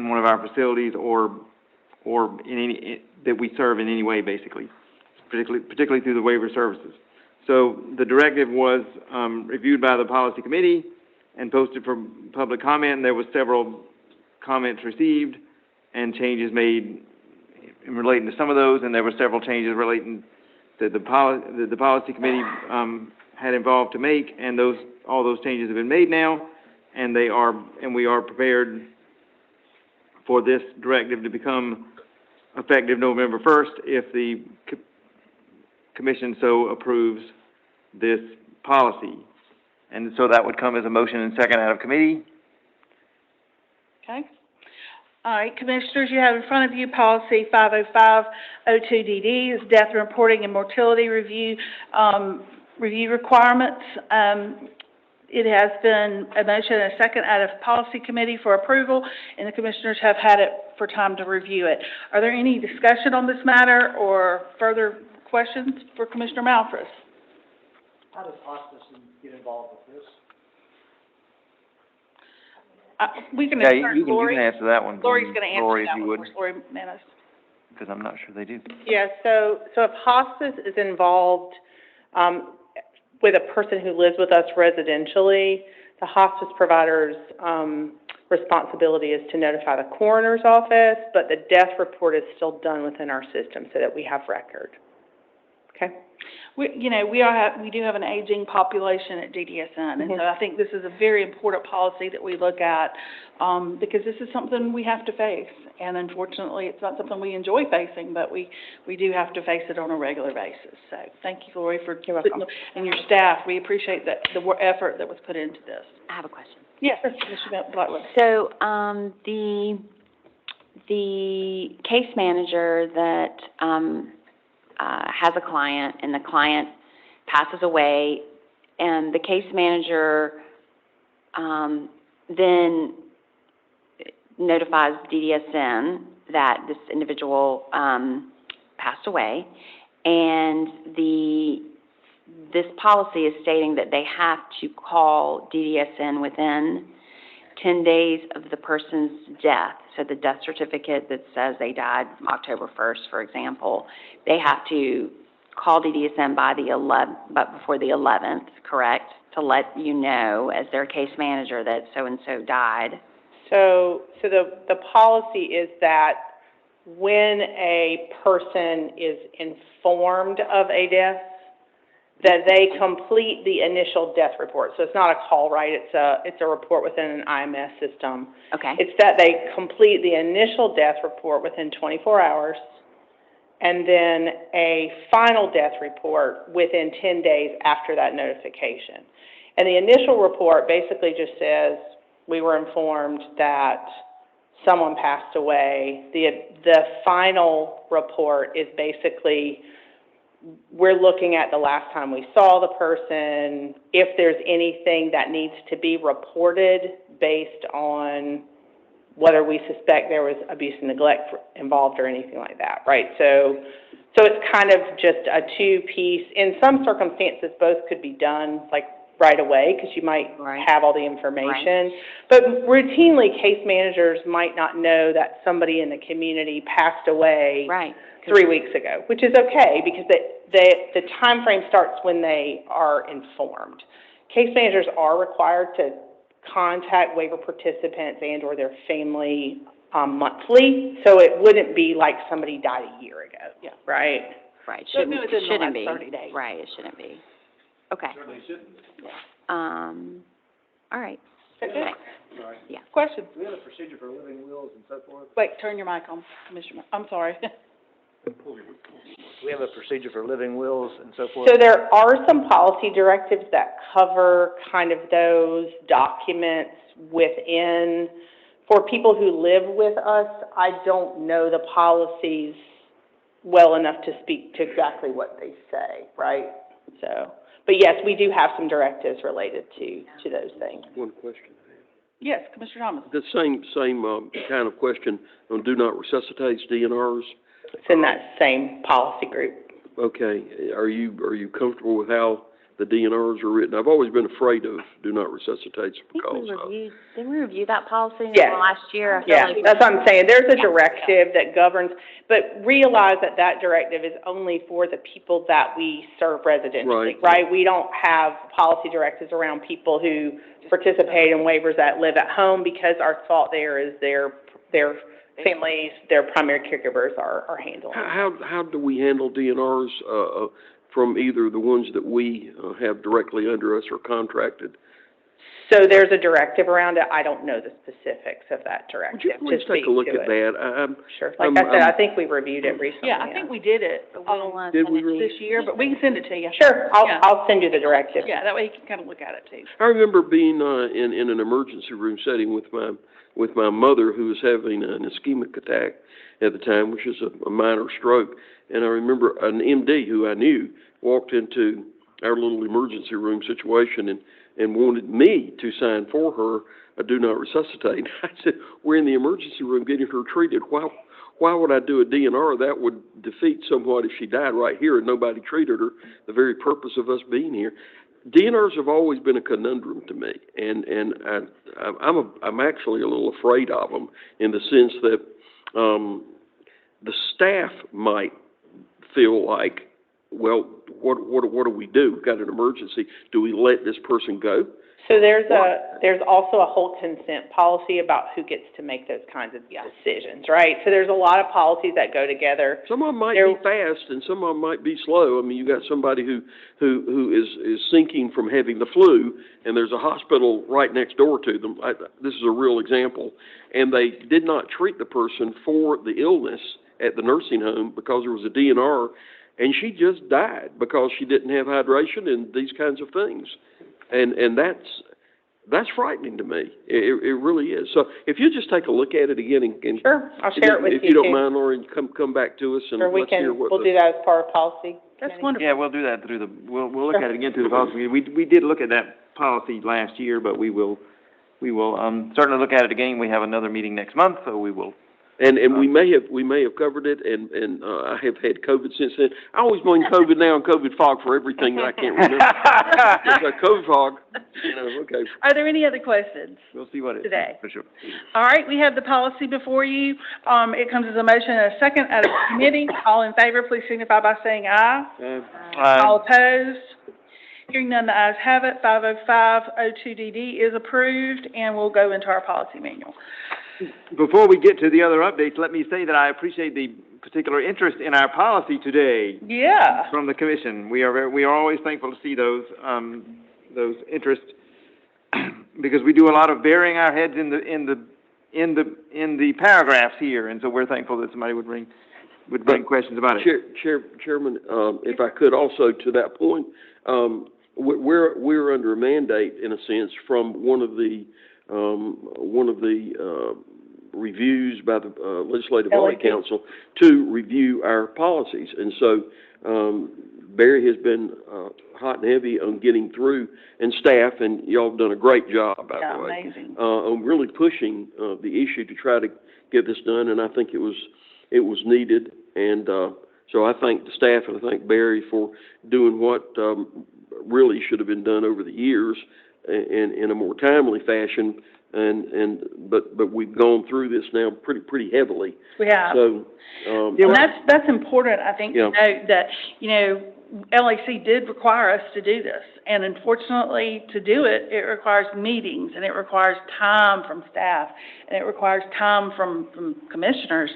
one of our facilities or in any that we serve in any way, basically, particularly through the waiver services. So the directive was reviewed by the policy committee and posted for public comment, and there was several comments received and changes made in relating to some of those, and there were several changes relating that the policy committee had involved to make, and all those changes have been made now, and we are prepared for this directive to become effective November 1st if the commission so approves this policy. And so that would come as a motion and second out of committee. Okay. All right, Commissioners, you have in front of you policy 50502DD, is death reporting and mortality review requirements. It has been a motion and a second out of policy committee for approval, and the Commissioners have had it for time to review it. Are there any discussion on this matter or further questions for Commissioner Malphus? How does hospice get involved with this? We can Yeah, insert you Lori. can answer that one. Lori's going to answer Lori, that if you one would, for us, Lori Manis. because I'm not sure they do. Yeah, so if hospice is involved with a person who lives with us residentially, the hospice provider's responsibility is to notify the coroner's office, but the death report is still done within our system so that we have record. Okay? We do have an aging population at DDSN, and so I think this is a very important policy that we look at, because this is something we have to face. And unfortunately, it's not something we enjoy facing, but we do have to face it on a regular basis. So thank you, Lori, for and your staff. We appreciate the effort that was put into this. I have a question. Yes, Mr. Blackwood. So, the case manager that, has a client and the client passes away, and the case manager, then notifies DDSN that this individual, passed away, and this policy is stating that they have to call DDSN within 10 days of the person's death. So the death certificate that says they died October 1st, for example, they have to call DDSN but before the 11th, correct? To let you know, as their case manager, that so-and-so died. So the policy is that when a person is informed of a death, that they complete the initial death report. So it's not a call, right? It's a report within an IMS system. Okay. It's that they complete the initial death report within 24 hours, and then a final death report within 10 days after that notification. And the initial report basically just says, we were informed that someone passed away. The final report is basically, we're looking at the last time we saw the person, if there's anything that needs to be reported based on whether we suspect there was abuse and neglect involved or anything like that, right? So it's kind of just a two-piece. In some circumstances, both could be done like right away, because you might have all the information. But routinely, case managers might not know that somebody in the community passed away 3 weeks ago, which is okay, because the time frame starts when they are informed. Case managers are required to contact waiver participants and or their family monthly, so it wouldn't be like somebody died a year ago, right? Right, So it within the shouldn't last be. 30 days. Right, it shouldn't be. Okay. All right. Okay. Yeah. Question? Do we have a procedure for living wills and so forth? Wait, turn your mic on, Commissioner. I'm sorry. Do we have a procedure for living wills and so forth? So there are some policy directives that cover kind of those documents within, for people who live with us. I don't know the policies well enough to speak to exactly what they say, right? So, but yes, we do have some directives related to those things. One question. Yes, Commissioner Thomas. The same kind of question on do not resuscitate DNRs. It's in that same policy group. Okay, are you comfortable with how the DNRs are written? I've always been afraid of do not resuscitate because Didn't we review that policy in Yes. the last year? I feel Yeah, like that's what I'm saying. There's a directive that governs, but realize that that directive is only for the people that we serve residentially, right? We don't have policy directives around people who participate in waivers that live at home, because our thought there is their families, their primary caregivers are handling. how do we handle DNRs from either the ones that we have directly under us or contracted? So there's a directive around it. I don't know the specifics of that directive. Would you please take a look at that? Sure. Like I said, I think we reviewed it recently. Yeah, I think we did it Did we really? this year, but we can send it to you. Sure, I'll send you the directive. Yeah, that way you can kind of look at it too. I remember being in an emergency room setting with my mother, who was having an ischemic attack at the time, which is a minor stroke. And I remember an MD who I knew walked into our little emergency room situation and wanted me to sign for her a do not resuscitate. I said, we're in the emergency room getting her treated. Why would I do a DNR? That would defeat somewhat if she died right here and nobody treated her, the very purpose of us being here. DNRs have always been a conundrum to me, and I'm actually a little afraid of them, in the sense that the staff might feel like well, what do we do? We've got an emergency. Do we let this person go? So there's also a whole consent policy about who gets to make those kinds of decisions, right? So there's a lot of policies that go together. Some of them might be fast, and some of them might be slow. I mean, you got somebody who is sinking from having the flu, and there's a hospital right next door to them. This is a real example, and they did not treat the person for the illness at the nursing home because there was a DNR, and she just died because she didn't have hydration and these kinds of things. And that's frightening to me. It really is. So if you just take a look at it again and Sure, I'll share it with you if you don't too. mind, Laurie, come back to us and Sure, let's hear what. we'll do that as part of policy. That's wonderful. Yeah, we'll do that through we'll look at it again through the policy. We did look at that policy last year, but we will certainly look at it again. We have another meeting next month, so we will. And we may have covered it, and I have had COVID since then. I always blame COVID now and COVID fog for everything that I can't remember. It's a COVID fog, okay. Are there any other questions? We'll see what it is. Today. For sure. All right, we have the policy before you. It comes as a motion and a second out of committee. All in favor, please signify by saying aye. All opposed? Hearing none, the ayes have it. 50502DD is approved, and we'll go into our policy manual. Before we get to the other updates, let me say that I appreciate the particular interest in our policy today. Yeah. From the commission. We are always thankful to see those interests because we do a lot of burying our heads in the paragraphs here, and so we're thankful that somebody would bring questions about it. Chairman, if I could also to that point, we're under a mandate in a sense from one of the reviews by the Legislative Audit Council to review our policies. And so Barry has been hot and heavy on getting through, and staff, and y'all have done a great job, by the way. Amazing. On really pushing the issue to try to get this done, and I think it was needed. And so I thank the staff and I thank Barry for doing what really should have been done over the years in a more timely fashion, but we've gone through this now pretty heavily. We have. So, and that's important, I think, to note that, LAC did require us to do this. And unfortunately, to do it, it requires meetings, and it requires time from staff, and it requires time from commissioners.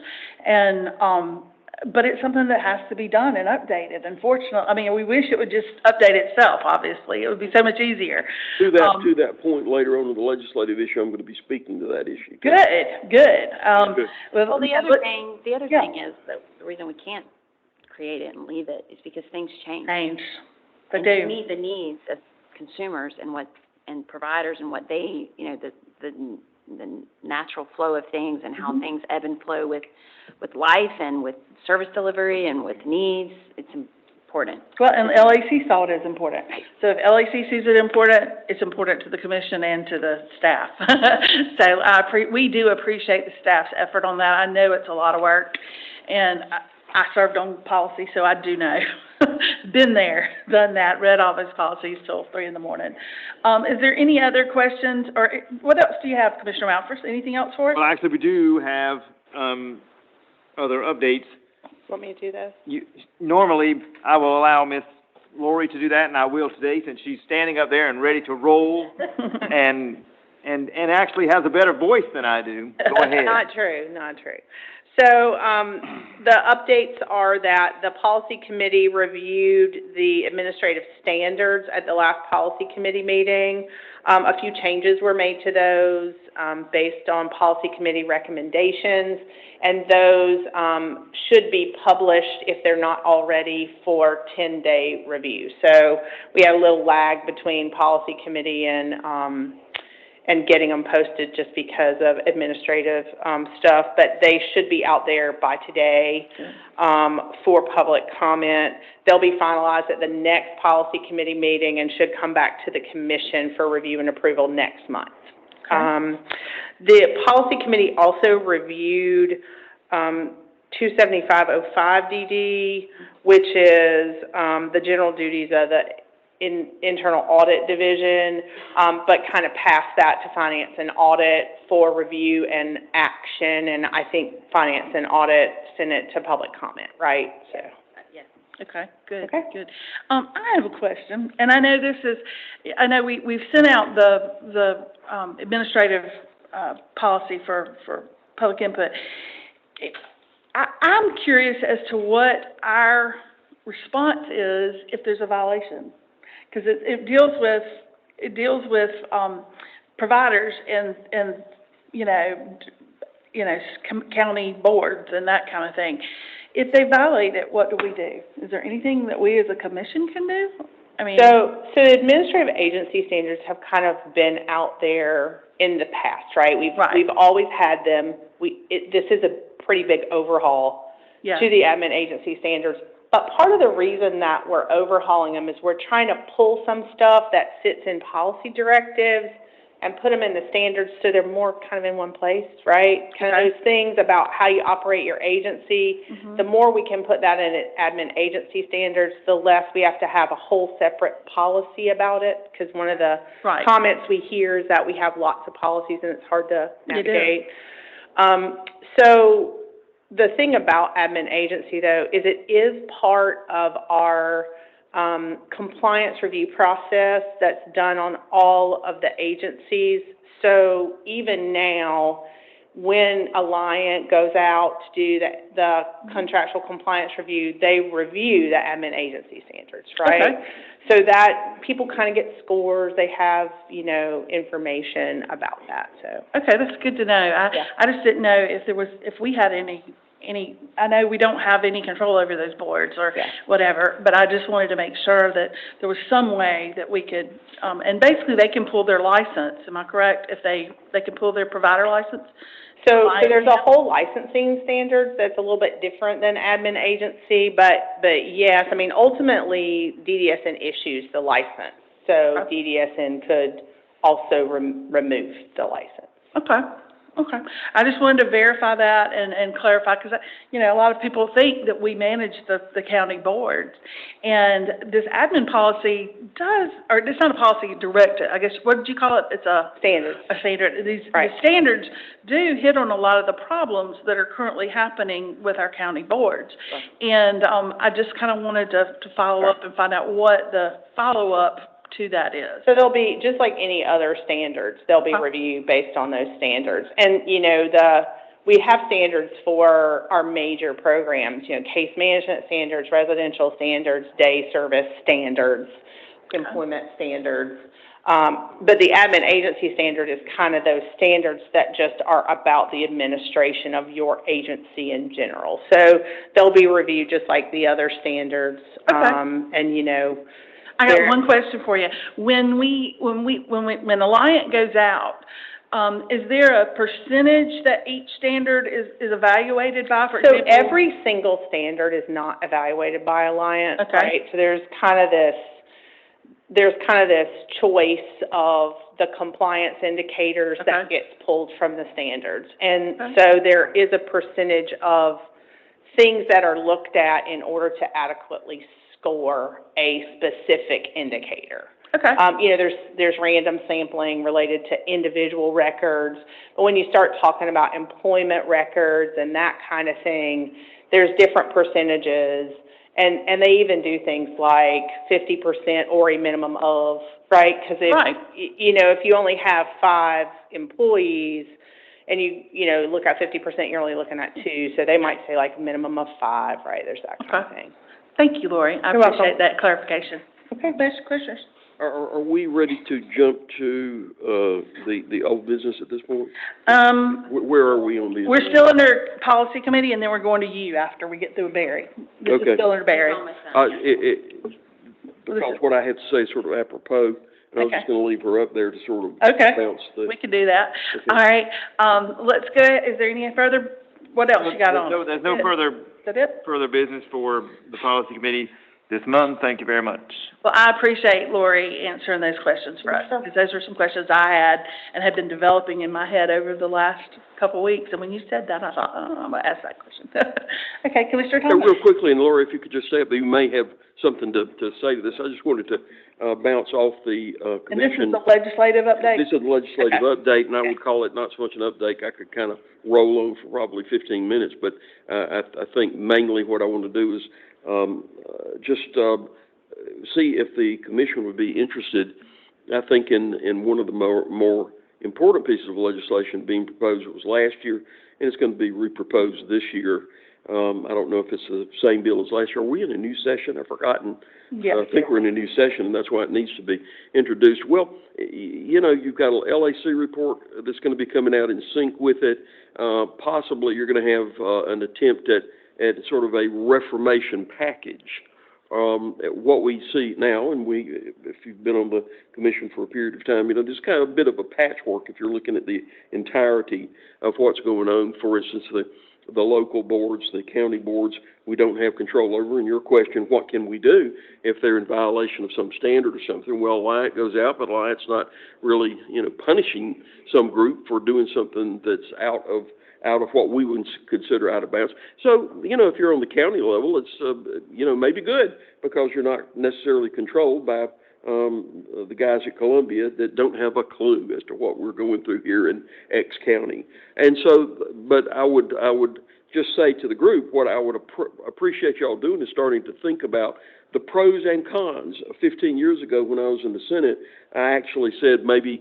And, but it's something that has to be done and updated. Unfortunately, we wish it would just update itself, obviously. It would be so much easier. To that point, later on in the legislative issue, I'm going to be speaking to that issue. Good. Well, the other thing is that the reason we can't create it and leave it is because things change. They and do. To meet the needs of consumers and providers and what they, the natural flow of things and how things ebb and flow with life and with service delivery and with needs, it's important. Well, and LAC saw it as important. So if LAC sees it important, it's important to the commission and to the staff. So we do appreciate the staff's effort on that. I know it's a lot of work, and I served on policy, so I do know. Been there, done that, read all those policies till 3 a.m. Is there any other questions, or what else do you have, Commissioner Malphurs? Anything else for us? Well, actually, we do have other updates. Want me to do those? Normally, I will allow Miss Lori to do that, and I will today since she's standing up there and ready to roll and actually has a better voice than I do. Go ahead. Not true. So the updates are that the policy committee reviewed the administrative standards at the last policy committee meeting. A few changes were made to those based on policy committee recommendations, and those should be published if they're not already for 10-day review. So we have a little lag between policy committee and getting them posted just because of administrative stuff, but they should be out there by today for public comment. They'll be finalized at the next policy committee meeting and should come back to the commission for review and approval next month. Okay. The policy committee also reviewed 27505DD, which is the general duties of the internal audit division, but kind of passed that to finance and audit for review and action, and I think finance and audit sent it to public comment, right? So, yes. Okay, good, Okay. good. I have a question, and I know we've sent out the administrative, policy for public input. I'm curious as to what our response is if there's a violation. Because it deals with, providers and, county boards and that kind of thing. If they violate it, what do we do? Is there anything that we as a commission can do? I mean. So administrative agency standards have kind of been out there in the past, right? We've always had them. This is a pretty big overhaul Yeah. to the admin agency standards. But part of the reason that we're overhauling them is we're trying to pull some stuff that sits in policy directives and put them in the standards so they're more kind of in one place, right? Kind of those things about how you operate your agency. Mhm. The more we can put that in admin agency standards, the less we have to have a whole separate policy about it. Because one of the comments we hear is that we have lots of policies and it's hard to navigate. So the thing about admin agency, though, is it is part of our compliance review process that's done on all of the agencies. So even now, when Alliant goes out to do the contractual compliance review, they review the admin agency standards, right? Okay. So that people kind of get scores, they have, information about that, so. Okay, that's good to know. I just didn't know if we had any, I know we don't have any control over those boards or whatever, but I just wanted to make sure that there was some way that we could, and basically they can pull their license, am I correct? If they can pull their provider license? So there's a whole licensing standard that's a little bit different than admin agency, but yes, I mean, ultimately, DDSN issues the license. So DDSN could also remove the license. Okay. I just wanted to verify that and clarify, because, a lot of people think that we manage the county boards. And this admin policy or it's not a policy directed, I guess, what did you call it? It's a standard. A standard. The standards do hit on a lot of the problems that are currently happening with our county boards. And I just kind of wanted to follow up and find out what the follow-up to that is. So there'll be, just like any other standards, there'll be review based on those standards. And, we have standards for our major programs, case management standards, residential standards, day service standards, employment standards. But the admin agency standard is kind of those standards that just are about the administration of your agency in general. So they'll be reviewed just like the other standards. And, I got one question for you. When Alliant goes out, is there a percentage that each standard is evaluated by? For example, every single standard is not evaluated by Alliant, right? So there's kind of this choice of the compliance indicators that gets pulled from the standards. And so there is a percentage of things that are looked at in order to adequately score a specific indicator. There's random sampling related to individual records, but when you start talking about employment records and that kind of thing, there's different percentages, and they even do things like 50% or a minimum of, right? Because if you only have 5 employees and you look at 50%, you're only looking at 2, so they might say like a minimum of 5, right? There's that kind of thing. Thank you, Lori. I appreciate that clarification. Okay, best questions. Are we ready to jump to, the old business at this point? Where are we on these? We're still under policy committee, and then we're going to you after we get through Barry. This is still under Barry. Because what I had to say is sort of apropos, and I was just gonna leave her up there to sort of bounce the. We can do that. All right, let's go, is there any further, what else you got on? No, there's no further business for the policy committee this month. Thank you very much. Well, I appreciate Lori answering those questions for us, because those are some questions I had and had been developing in my head over the last couple of weeks. And when you said that, I thought, I'm going to ask that question. Okay, Commissioner Thomas. Real quickly, and Lori, if you could just say it, but you may have something to say to this. I just wanted to bounce off the commission. And this is the legislative update? This is the legislative update, and I would call it not so much an update. I could kind of roll on for probably 15 minutes, but I think mainly what I want to do is See if the commission would be interested, I think, in one of the more important pieces of legislation being proposed. It was last year, and it's going to be reproposed this year. I don't know if it's the same bill as last year. Are we in a new session? I've forgotten. Yes. I think we're in a new session, and that's why it needs to be introduced. Well, you know, you've got a LAC report that's going to be coming out in sync with it. Possibly you're going to have an attempt at sort of a reformation package. What we see now, and if you've been on the commission for a period of time, you know, there's kind of a bit of a patchwork if you're looking at the entirety of what's going on. For instance, the local boards, the county boards, we don't have control over. And your question, what can we do if they're in violation of some standard or something? Well, Alliant goes out, but Alliant's not really, you know, punishing some group for doing something that's out of what we would consider out of bounds. So, you know, if you're on the county level, it's, you know, maybe good because you're not necessarily controlled by the guys at Columbia that don't have a clue as to what we're going through here in X County. And so, but I would just say to the group, what I would appreciate y'all doing is starting to think about the pros and cons. 15 years ago when I was in the Senate, I actually said maybe,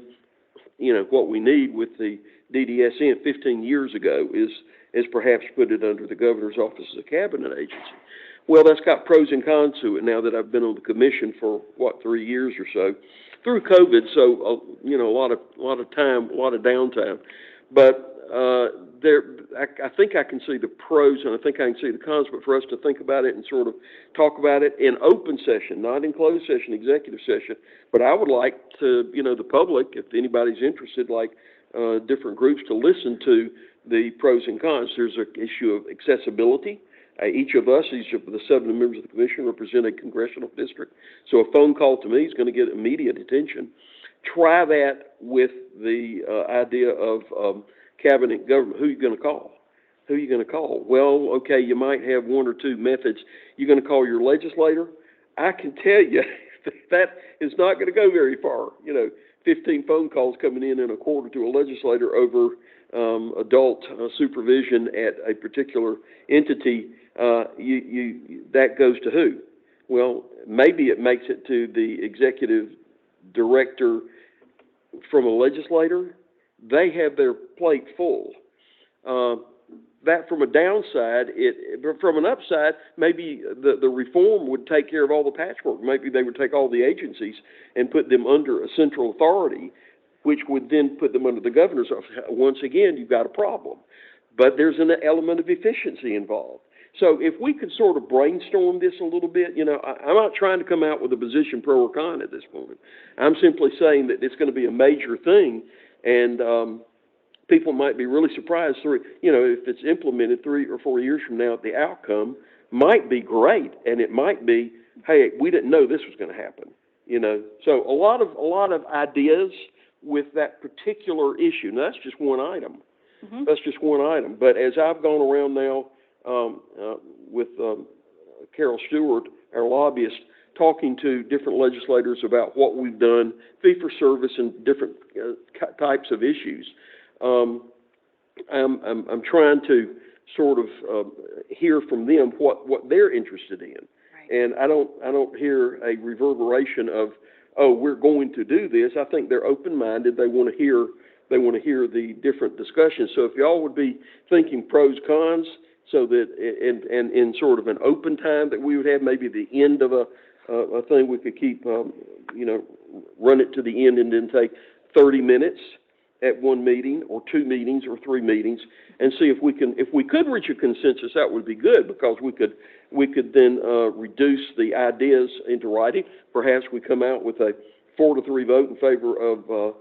you know, what we need with the DDSN 15 years ago is perhaps put it under the governor's office as a cabinet agency. Well, that's got pros and cons to it now that I've been on the commission for, 3 years or so, through COVID, so, you know, a lot of time, a lot of downtime. But I think I can see the pros and I think I can see the cons, but for us to think about it and sort of talk about it in open session, not in closed session, executive session, but I would like to, you know, the public, if anybody's interested, like different groups, to listen to the pros and cons. There's an issue of accessibility. Each of the 7 members of the commission represent a congressional district. So a phone call to me is going to get immediate attention. Try that with the idea of cabinet government. Who are you going to call? Who are you going to call? Well, okay, you might have 1 or 2 methods. You're going to call your legislator? I can tell you that is not going to go very far. You know, 15 phone calls coming in a quarter to a legislator over adult supervision at a particular entity, that goes to who? Well, maybe it makes it to the executive director from a legislator. They have their plate full. That from a downside, from an upside, maybe the reform would take care of all the patchwork. Maybe they would take all the agencies and put them under a central authority, which would then put them under the governor's office. Once again, you've got a problem. But there's an element of efficiency involved. So if we could sort of brainstorm this a little bit, you know, I'm not trying to come out with a position pro or con at this point. I'm simply saying that it's going to be a major thing, and people might be really surprised, you know, if it's implemented 3 or 4 years from now, the outcome might be great, and it might be, hey, we didn't know this was going to happen, you know. So a lot of ideas with that particular issue. Now, that's just one item. Mm-hmm. That's just one item. But as I've gone around now with Carol Stewart, our lobbyist, talking to different legislators about what we've done, fee-for-service and different types of issues, I'm trying to sort of hear from them what they're interested in. Right. And I don't hear a reverberation of, oh, we're going to do this. I think they're open-minded. They want to hear the different discussions. So if y'all would be thinking pros, cons, so that and in sort of an open time that we would have, maybe the end of a thing we could keep, you know, run it to the end and then take 30 minutes at one meeting or 2 meetings or 3 meetings and see if we could reach a consensus. That would be good, because we could then reduce the ideas into writing. Perhaps we come out with a 4-3 vote in favor of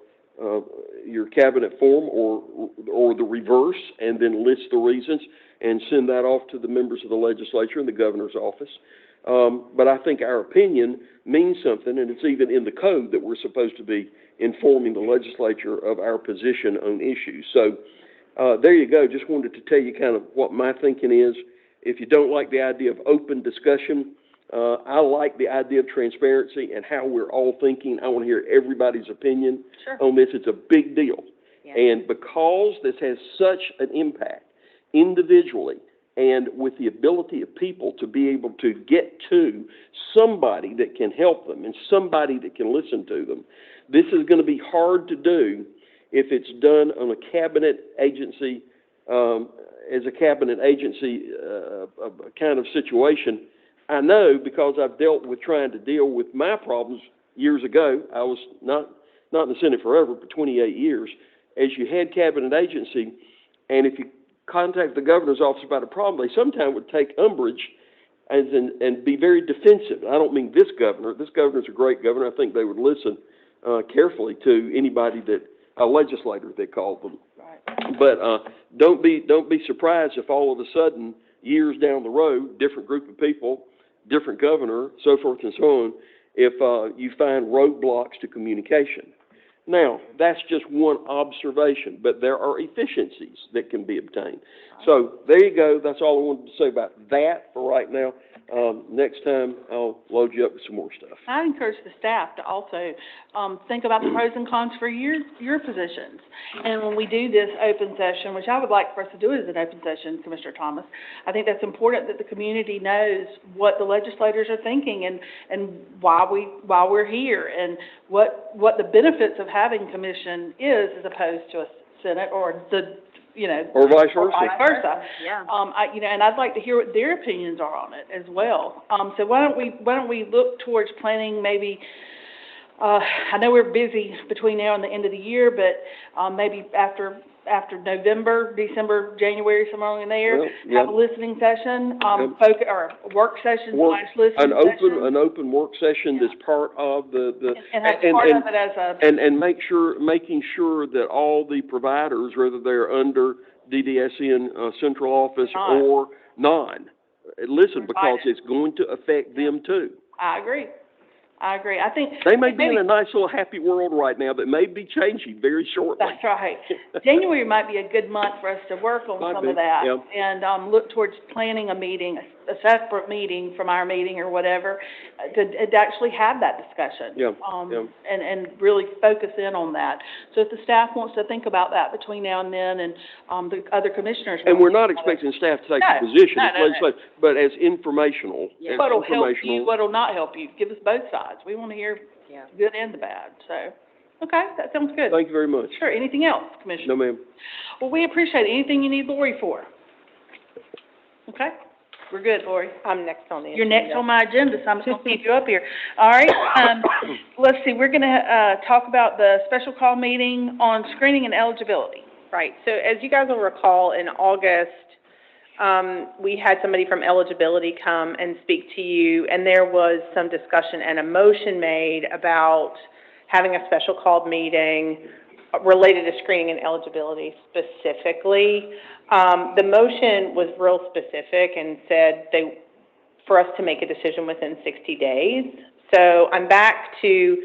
your cabinet form or the reverse, and then list the reasons and send that off to the members of the legislature and the governor's office. But I think our opinion means something, and it's even in the code that we're supposed to be informing the legislature of our position on issues. So there you go. Just wanted to tell you kind of what my thinking is. If you don't like the idea of open discussion, I like the idea of transparency and how we're all thinking. I want to hear everybody's opinion on this. It's a big deal. Yeah. And because this has such an impact individually and with the ability of people to be able to get to somebody that can help them and somebody that can listen to them. This is going to be hard to do if it's done on a cabinet agency, as a cabinet agency kind of situation. I know because I've dealt with trying to deal with my problems years ago. I was not in the Senate forever, but 28 years. As you had cabinet agency, and if you contact the governor's office about a problem, they sometimes would take umbrage and be very defensive. I don't mean this governor. This governor's a great governor. I think they would listen carefully to anybody that, a legislator, they called them. Right. But don't be surprised if all of a sudden, years down the road, different group of people, different governor, so forth and so on, if you find roadblocks to communication. Now, that's just one observation, but there are efficiencies that can be obtained. So there you go. That's all I wanted to say about that for right now. Next time, I'll load you up with some more stuff. I encourage the staff to also think about the pros and cons for your positions. And when we do this open session, which I would like for us to do as an open session, Commissioner Thomas, I think that's important that the community knows what the legislators are thinking and why we're here and what the benefits of having commission is as opposed to a Senate or the or vice versa. Yeah. And I'd like to hear what their opinions are on it as well. So why don't we look towards planning maybe, I know we're busy between now and the end of the year, but maybe after November, December, January, somewhere in there, have a listening session, or a work session / listening session. An open work session that's part of the and have part of it as a and making sure that all the providers, whether they're under DDSN central office or non, listen, because it's going to affect them too. I agree. I think they may be in a nice little happy world right now that may be changing very shortly. That's right. January might be a good month for us to work on some of that and look towards planning a meeting, a separate meeting from our meeting or whatever, to actually have that discussion. And really focus in on that. So if the staff wants to think about that between now and then, and the other commissioners. And we're not expecting staff to take a position, but as informational. Yeah. What'll help you, what'll not help you. Give us both sides. We want to hear the good and the bad. So, okay, that sounds good. Thank you very much. Sure. Anything else, Commissioner? No, ma'am. Well, we appreciate it. Anything you need Lori for? Okay. We're good, Lori. I'm next on the agenda. You're next on my agenda, so I'm just going to keep you up here. All right. Let's see. We're going to talk about the special call meeting on screening and eligibility. Right. So as you guys will recall, in August, we had somebody from eligibility come and speak to you, and there was some discussion and a motion made about having a special called meeting related to screening and eligibility specifically. The motion was real specific and said for us to make a decision within 60 days. So I'm back to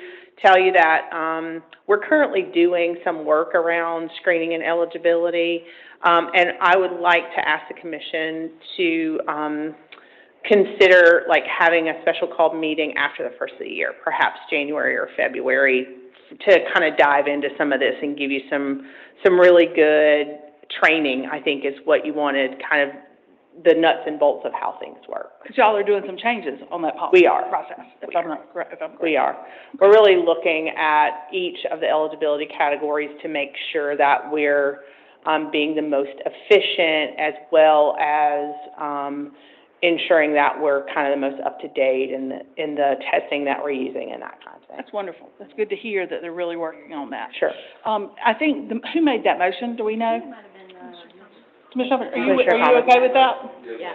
tell you that we're currently doing some work around screening and eligibility, and I would like to ask the commission to consider having a special called meeting after the first of the year, perhaps January or February, to kind of dive into some of this and give you some really good training, I think, is what you wanted, kind of the nuts and bolts of how things work. Because y'all are doing some changes on that policy process, if I'm correct. We are. We're really looking at each of the eligibility categories to make sure that we're being the most efficient, as well as ensuring that we're kind of the most up-to-date in the testing that we're using and that kind of thing. That's wonderful. That's good to hear that they're really working on that. Sure. I think, who made that motion? Do we know? Commissioner, are you Thomas. okay with that? Yeah.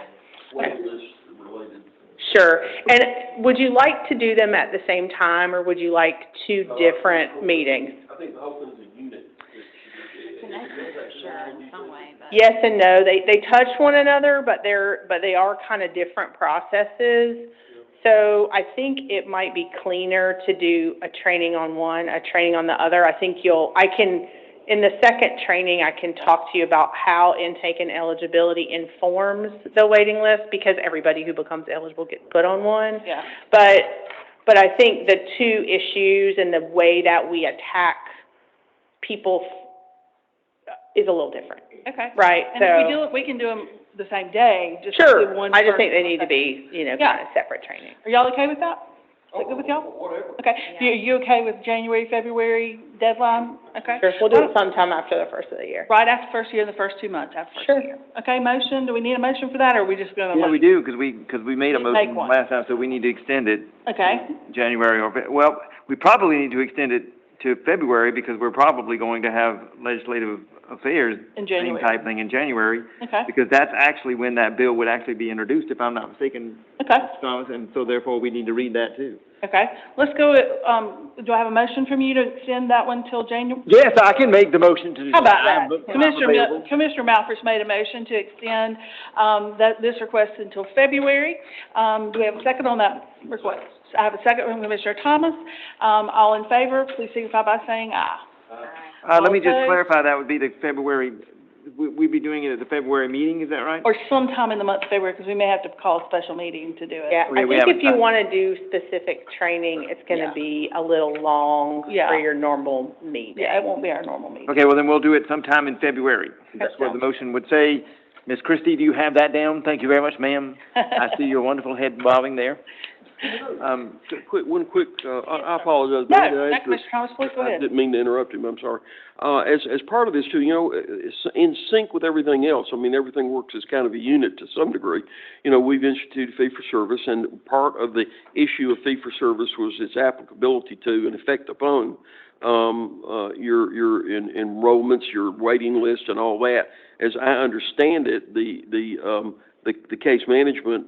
Sure. And would you like to do them at the same time, or would you like two different meetings? I think the whole thing's a unit. Yes and no. They touch one another, but they are kind of different processes. So I think it might be cleaner to do a training on one, a training on the other. I think in the second training, I can talk to you about how intake and eligibility informs the waiting list, because everybody who becomes eligible gets put on one. Yeah. But I think the two issues and the way that we attack people is a little different, Okay. right? And if we So- do it, we can do them the same day, just do Sure, one I just think person. they need to be, you know, Yeah. kind of separate training. Are y'all okay with that? Is that good with y'all? Whatever. Okay. You okay with January, February deadline? Okay. Sure, we'll do it sometime after the first of the year. Right after first year, the first 2 months after first Sure. year. Okay, motion, do we need a motion for that, or are we just gonna? Yeah, we do, because we made a Didn't make motion one. last time, so we need to extend it Okay, January or, well, we probably need to extend it to February, because we're probably going to have legislative affairs. In January. Same type thing in January, okay, because that's actually when that bill would actually be introduced, if I'm not mistaken, okay, Thomas, and so therefore we need to read that too. okay. Let's go, do I have a motion from you to extend that one till January? Yes, I can make the motion to. How about I'm- that? I'm Commissioner available. Commissioner Malfrich made a motion to extend, this request until February. Do we have a second on that request? I have a second from Commissioner Thomas. All in favor, please signify by saying aye. Let me just Okay. clarify, that would be the February, we'd be doing it at the February meeting, is that right? Or sometime in the month of February, because we may have to call a special meeting to do it. Yeah, Okay, I we think haven't if you done- wanna do specific training, it's Yeah. gonna be a little long Yeah. for your normal meeting. Yeah, it won't be our normal meeting. Okay, well then we'll do it sometime in February. That's what the sounds motion would say. Ms. Christie, do you have that down? Thank you very much, ma'am. I see your wonderful head bobbing there. One quick, I apologize. No, Brenda, I no, had to- Commissioner Thomas, please go I ahead. didn't mean to interrupt him, I'm sorry. As part of this too, you know, it's in sync with everything else. I mean, everything works as kind of a unit to some degree. You know, we've instituted fee-for-service, and part of the issue of fee-for-service was its applicability to and effect upon your enrollments, your waiting list, and all that. As I understand it, the case management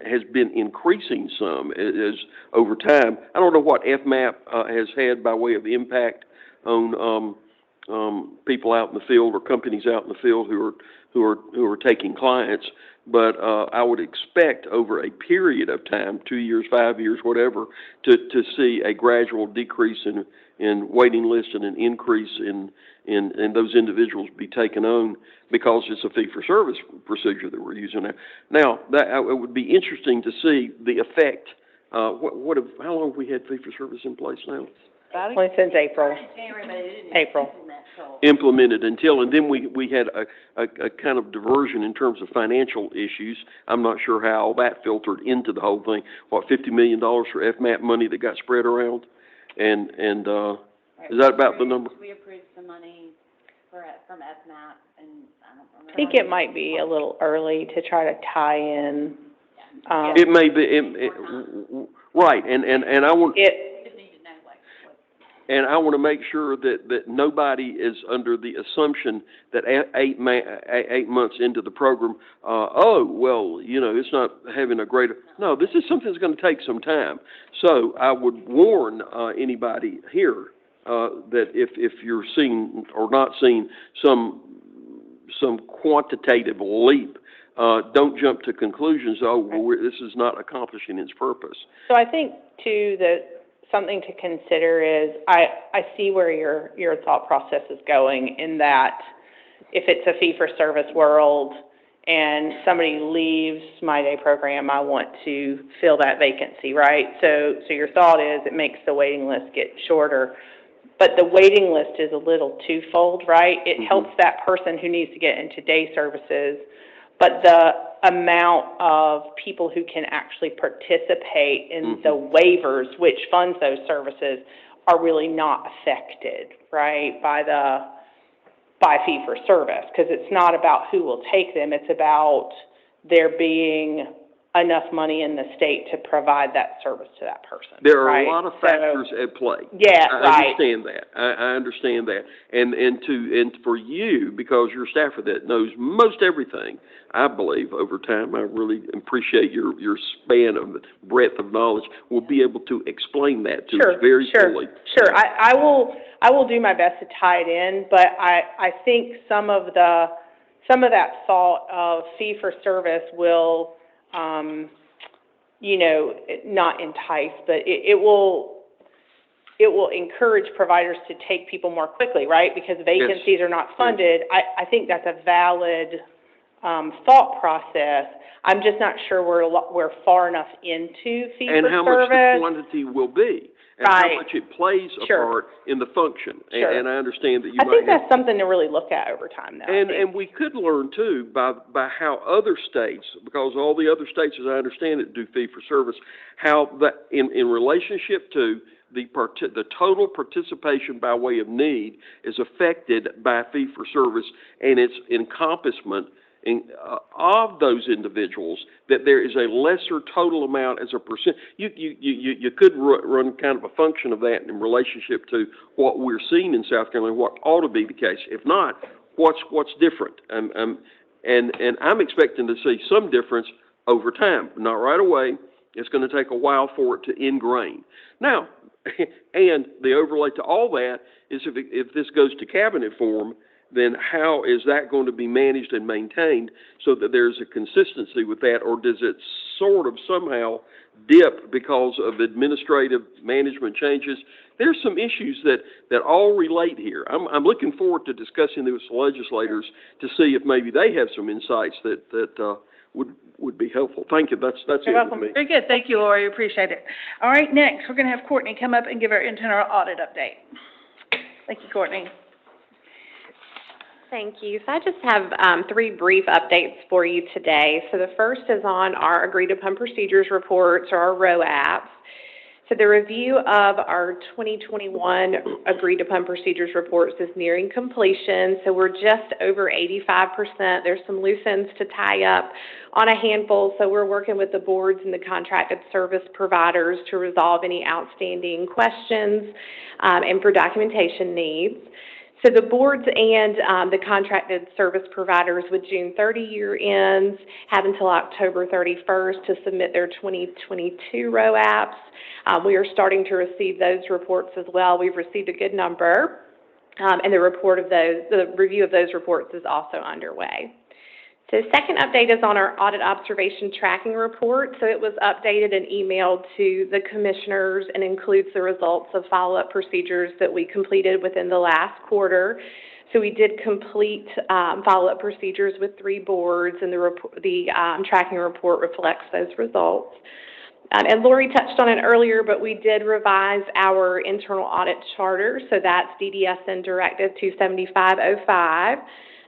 has been increasing some as over time. I don't know what FMAP has had by way of impact on people out in the field or companies out in the field who are taking clients, but I would expect over a period of time, 2 years, 5 years, whatever, to see a gradual decrease in waiting lists and an increase in those individuals be taken on, because it's a fee-for-service procedure that we're using now. Now, it would be interesting to see the effect. How long have we had fee-for-service in place now? Well, since April. April. Implemented and then we had a kind of diversion in terms of financial issues. I'm not sure how all that filtered into the whole thing. What, $50 million for FMAP money that got spread around? And is that about the number? We approved some money from FMAP, and I don't remember. I think it might be a little early to try to tie in, It may be, right, and I want. And I want to make sure that nobody is under the assumption that 8 months into the program, well, you know, it's not having a greater, no, this is something that's going to take some time. So I would warn anybody here that if you're seeing or not seeing some quantitative leap, don't jump to conclusions, this is not accomplishing its purpose. So I think too that something to consider is, I see where your thought process is going, in that if it's a fee-for-service world and somebody leaves my day program, I want to fill that vacancy, right? So your thought is it makes the waiting list get shorter. But the waiting list is a little twofold, right? It helps that person who needs to get into day services, but the amount of people who can actually participate in the waivers, which funds those services, are really not affected, right, by fee-for-service, because it's not about who will take them, it's about there being enough money in the state to provide that service to that person. There are right? a lot of So- factors at play. Yeah, I right. understand that. I understand that. And for you, because you're a staffer that knows most everything, I believe over time, I really appreciate your span of breadth of knowledge, will be able to explain that to us very fully. Sure. I will do my best to tie it in, but I think some of that thought of fee-for-service will, you know, not entice, but it will encourage providers to take people more quickly, right? Because vacancies are not funded. I think that's a valid thought process. I'm just not sure we're far enough into fee for service. And how much the quantity will be, and how Right. much it plays a Sure. part in the function. Sure. And I understand that you I might think have. that's something to really look at over time, though. And we could learn too by how other states, because all the other states, as I understand it, do fee for service, how that in relationship to the total participation by way of need is affected by fee for service and its encompassment of those individuals, that there is a lesser total amount as a percent. You could run kind of a function of that in relationship to what we're seeing in South Carolina, what ought to be the case. If not, what's different? And I'm expecting to see some difference over time, not right away. It's going to take a while for it to ingrain. Now, and the overlay to all that is if this goes to cabinet form, then how is that going to be managed and maintained so that there's a consistency with that, or does it sort of somehow dip because of administrative management changes? There's some issues that all relate here. I'm looking forward to discussing this with legislators to see if maybe they have some insights that would be helpful. Thank you. That's it for me. Very good. Thank you, Lori. Appreciate it. All right, next, we're going to have Courtney come up and give our internal audit update. Thank you, Courtney. Thank you. So I just have 3 brief updates for you today. So the first is on our agreed upon procedures reports, or our ROAPs. So the review of our 2021 agreed upon procedures reports is nearing completion. So we're just over 85%. There's some loose ends to tie up on a handful. So we're working with the boards and the contracted service providers to resolve any outstanding questions and for documentation needs. So the boards and the contracted service providers with June 30 year ends have until October 31st to submit their 2022 ROAPs. We are starting to receive those reports as well. We've received a good number, and the review of those reports is also underway. So the second update is on our audit observation tracking report. So it was updated and emailed to the commissioners and includes the results of follow-up procedures that we completed within the last quarter. So we did complete follow-up procedures with 3 boards, and the tracking report reflects those results. And Lori touched on it earlier, but we did revise our internal audit charter. So that's DDSN Directive 27505.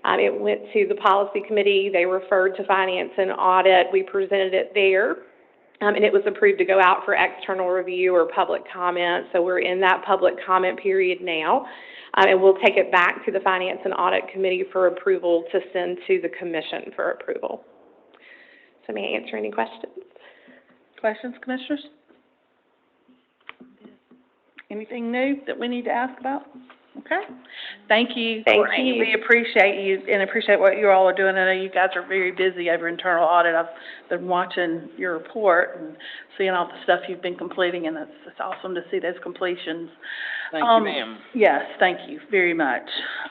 It went to the policy committee. They referred to finance and audit. We presented it there, and it was approved to go out for external review or public comment. So we're in that public comment period now, and we'll take it back to the finance and audit committee for approval to send to the commission for approval. So may I answer any questions? Questions, commissioners? Anything new that we need to ask about? Okay. Thank you, Courtney. you. We appreciate you and appreciate what you all are doing. I know you guys are very busy over internal audit. I've been watching your report and seeing all the stuff you've been completing, and it's awesome to see those completions. Thank you, ma'am. Yes, thank you very much.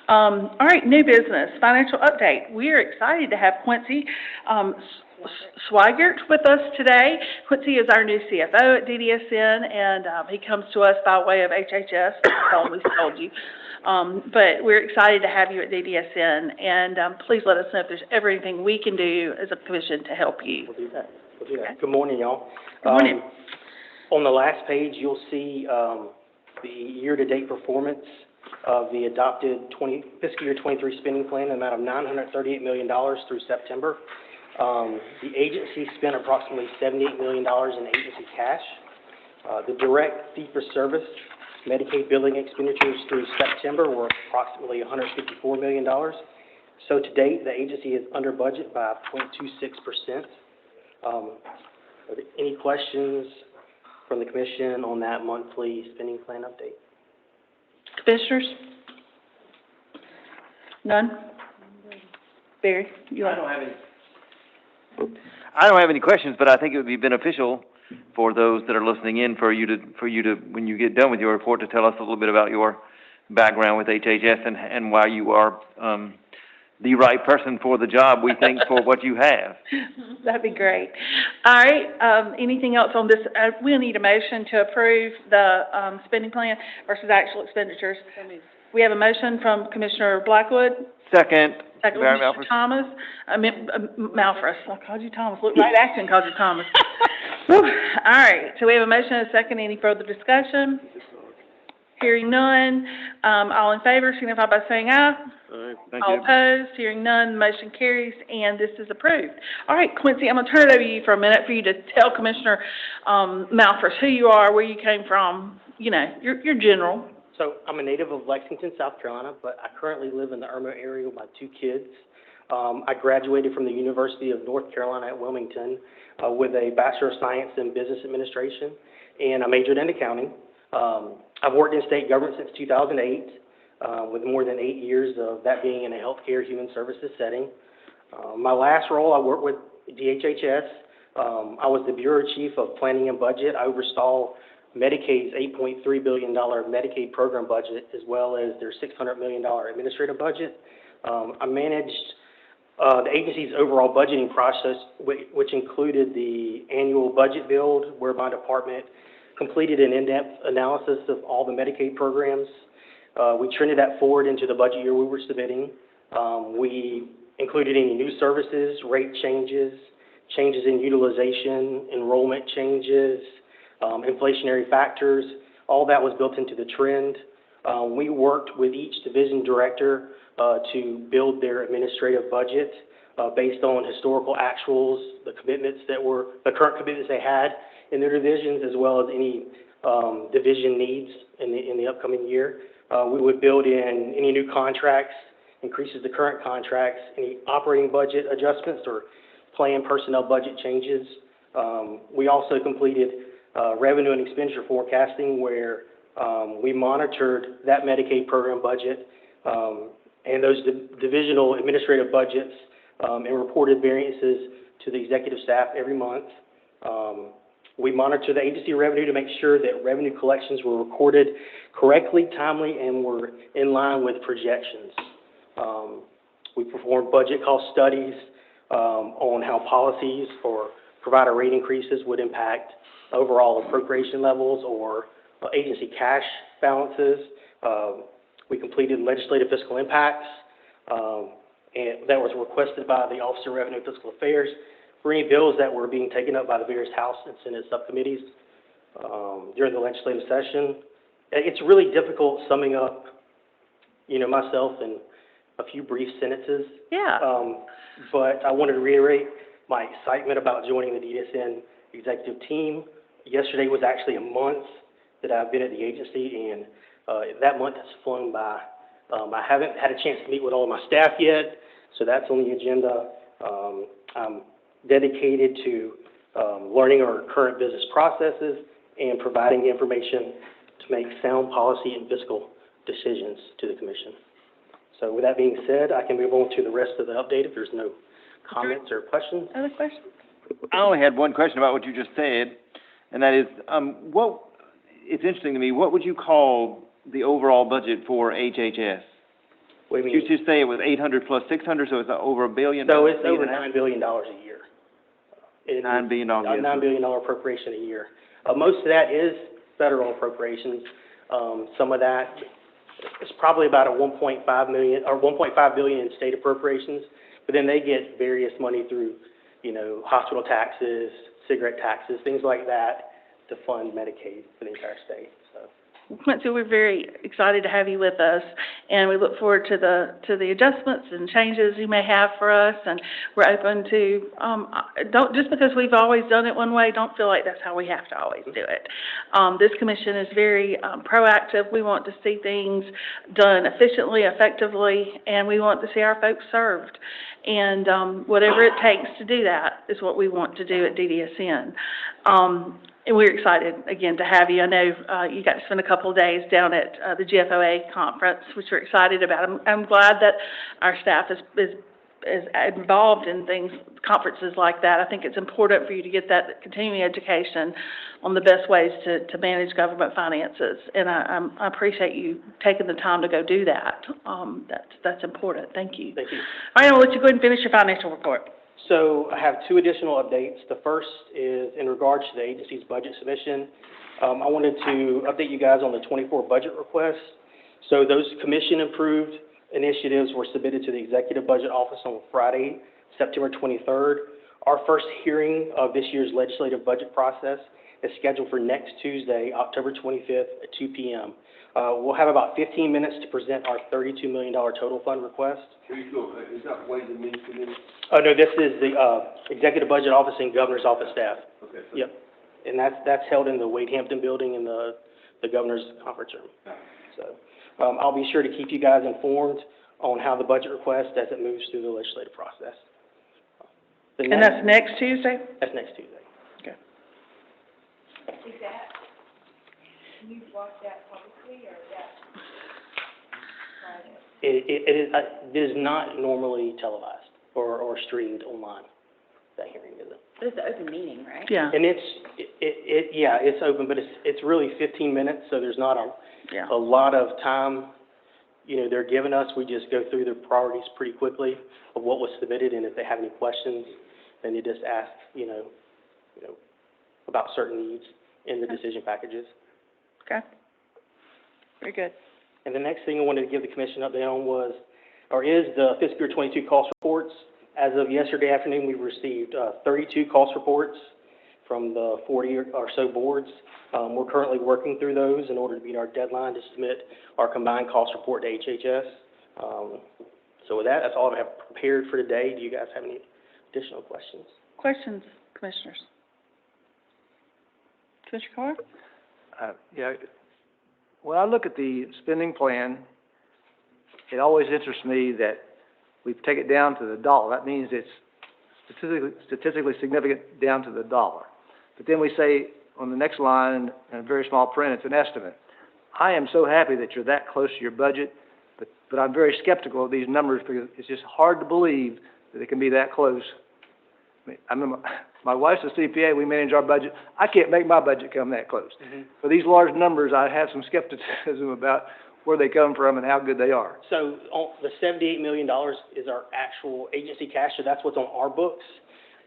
All right, new business, financial update. We are excited to have Quincy Swigert with us today. Quincy is our new CFO at DDSN, and he comes to us by way of HHS. We told you. But we're excited to have you at DDSN, and please let us know if there's ever anything we can do as a commission to help you. We'll do that. We'll do that. Good morning, y'all. Good morning. On the last page, you'll see the year-to-date performance of the adopted fiscal year 23 spending plan, an amount of $938 million through September. The agency spent approximately $78 million in agency cash. The direct fee-for-service Medicaid billing expenditures through September were approximately $154 million. So to date, the agency is under budget by 0.26%. Are there any questions from the commission on that monthly spending plan update? Commissioners? None? Barry, you want? I don't have any questions, but I think it would be beneficial for those that are listening in for you to, when you get done with your report, to tell us a little bit about your background with HHS and why you are the right person for the job, we think, for what you have. That'd be great. All right, anything else on this? We'll need a motion to approve the spending plan versus actual expenditures. We have a motion from Commissioner Blackwood. Second. Second, Barry Mr. Malphus. Thomas, Malphus, I called you Thomas, look right at you and called you Thomas. Whew. All right, so we have a motion and a second, any further discussion? Hearing none, all in favor, signify by saying aye. Thank All you. opposed, hearing none, motion carries, and this is approved. All right, Quincy, I'm gonna turn it over to you for a minute for you to tell Commissioner, Malphus who you are, where you came from, you know, your general. So I'm a native of Lexington, South Carolina, but I currently live in the Irma area with my 2 kids. I graduated from the University of North Carolina at Wilmington with a Bachelor of Science in Business Administration, and I majored in accounting. I've worked in state government since 2008, with more than 8 years of that being in a healthcare human services setting. My last role, I worked with DHHS. I was the Bureau Chief of Planning and Budget. I oversaw Medicaid's $8.3 billion Medicaid program budget, as well as their $600 million administrative budget. I managed the agency's overall budgeting process, which included the annual budget build, where my department completed an in-depth analysis of all the Medicaid programs. We trended that forward into the budget year we were submitting. We included any new services, rate changes, changes in utilization, enrollment changes, inflationary factors. All that was built into the trend. We worked with each division director to build their administrative budget based on historical actuals, the current commitments they had in their divisions, as well as any division needs in the upcoming year. We would build in any new contracts, increases to current contracts, any operating budget adjustments or planned personnel budget changes. We also completed revenue and expenditure forecasting, where we monitored that Medicaid program budget and those divisional administrative budgets and reported variances to the executive staff every month. We monitor the agency revenue to make sure that revenue collections were recorded correctly, timely, and were in line with projections. We performed budget cost studies on how policies or provider rate increases would impact overall appropriation levels or agency cash balances. We completed legislative fiscal impacts, and that was requested by the Office of Revenue and Fiscal Affairs for any bills that were being taken up by the various House and Senate subcommittees during the legislative session. It's really difficult summing up, myself in a few brief sentences. Yeah. But I wanted to reiterate my excitement about joining the DDSN executive team. Yesterday was actually a month that I've been at the agency, and that month has flown by. I haven't had a chance to meet with all of my staff yet, so that's on the agenda. I'm dedicated to learning our current business processes and providing information to make sound policy and fiscal decisions to the commission. So with that being said, I can move on to the rest of the update if there's no comments or questions. Other questions? I only had one question about what you just said, and that is, it's interesting to me, what would you call the overall budget for HHS? What do you mean? You just say it was 800 plus 600, so it's over $1 billion? So it's over $9 billion a year. $9 billion a year. $9 billion appropriation a year. Most of that is federal appropriations. Some of that is probably about a $1.5 billion in state appropriations, but then they get various money through, hospital taxes, cigarette taxes, things like that to fund Medicaid for the entire state. So. Quincy, we're very excited to have you with us, and we look forward to the adjustments and changes you may have for us, and we're open to, don't, just because we've always done it one way, don't feel like that's how we have to always do it. This commission is very proactive. We want to see things done efficiently, effectively, and we want to see our folks served. And whatever it takes to do that is what we want to do at DDSN. And we're excited, again, to have you. I know you got to spend a couple of days down at the GFOA conference, which we're excited about. I'm glad that our staff is involved in conferences like that. I think it's important for you to get that continuing education on the best ways to manage government finances. And I appreciate you taking the time to go do that. That's important. Thank you. Thank you. All right, I'll let you go ahead and finish your financial report. So I have two additional updates. The first is in regards to the agency's budget submission. I wanted to update you guys on the 24 budget requests. So those commission approved initiatives were submitted to the Executive Budget Office on Friday, September 23rd. Our first hearing of this year's legislative budget process is scheduled for next Tuesday, October 25th at 2 p.m. We'll have about 15 minutes to present our $32 million total fund request. Is that Ways and Means Committee? Oh, no, this is the Executive Budget Office and Governor's Office staff. Okay. Yep. And that's held in the Wade Hampton building in the Governor's conference room. So I'll be sure to keep you guys informed on how the budget request as it moves through the legislative process. And that's next Tuesday? That's next Tuesday. Okay. Is that, can you watch that publicly, or that private? It is not normally televised or streamed online, that hearing isn't. But it's an open meeting, right? Yeah. And it's open, but it's really 15 minutes, so there's not Yeah. a lot of time, they're giving us. We just go through their priorities pretty quickly of what was submitted, and if they have any questions, then they just ask, about certain needs in the decision packages. Okay. Very good. And the next thing I wanted to give the commission an update on is the fiscal year 22 cost reports. As of yesterday afternoon, we received 32 cost reports from the 40 or so boards. We're currently working through those in order to meet our deadline to submit our combined cost report to HHS. So with that, that's all I have prepared for today. Do you guys have any additional questions? Questions, commissioners? Commissioner Carr? Yeah, when I look at the spending plan, it always interests me that we take it down to the dollar. That means it's statistically significant down to the dollar. But then we say on the next line, in a very small print, it's an estimate. I am so happy that you're that close to your budget, but I'm very skeptical of these numbers because it's just hard to believe that it can be that close. I mean, my wife's a CPA, we manage our budget. I can't make my budget come that close. For these large numbers, I have some skepticism about where they come from and how good they are. So the $78 million is our actual agency cash, so that's what's on our books.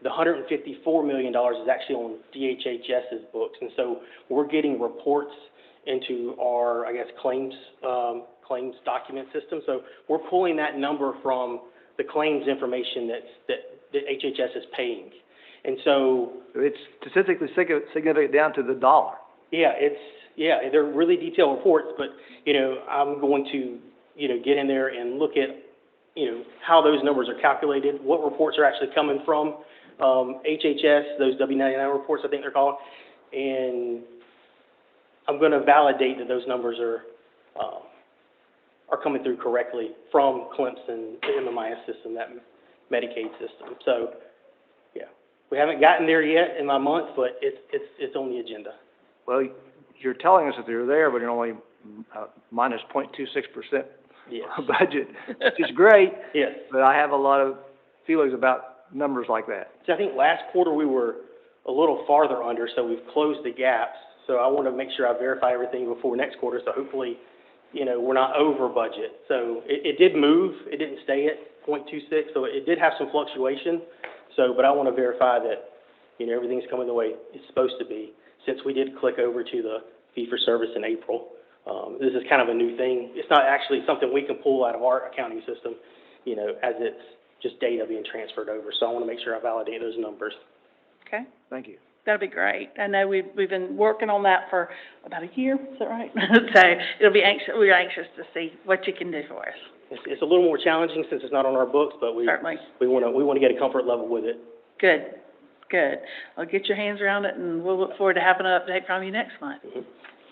The $154 million is actually on DHHS's books, and so we're getting reports into our, claims document system. So we're pulling that number from the claims information that HHS is paying. And so it's statistically significant down to the dollar. They're really detailed reports, but, I'm going to, get in there and look at, how those numbers are calculated, what reports are actually coming from HHS, those W-99 reports, I think they're called, and I'm going to validate that those numbers are coming through correctly from Clemson, the MMIS system, that Medicaid system. So, we haven't gotten there yet in my month, but it's on the agenda. Well, you're telling us that they're there, but you're only minus 0.26% Yes. budget, which is great. Yes. But I have a lot of feelings about numbers like that. So I think last quarter we were a little farther under, so we've closed the gaps. So I want to make sure I verify everything before next quarter, so hopefully, we're not over budget. So it did move, it didn't stay at 0.26, so it did have some fluctuation. So, but I want to verify that, everything's coming the way it's supposed to be, since we did click over to the fee-for-service in April. This is kind of a new thing. It's not actually something we can pull out of our accounting system, as it's just data being transferred over. So I want to make sure I validate those numbers. Okay. Thank you. That'll be great. I know we've been working on that for about a year, is that right? So we're anxious to see what you can do for us. It's a little more challenging since it's not on our books, but we want to get a comfort level with it. Good. Well, get your hands around it, and we'll look forward to having an update from you next month.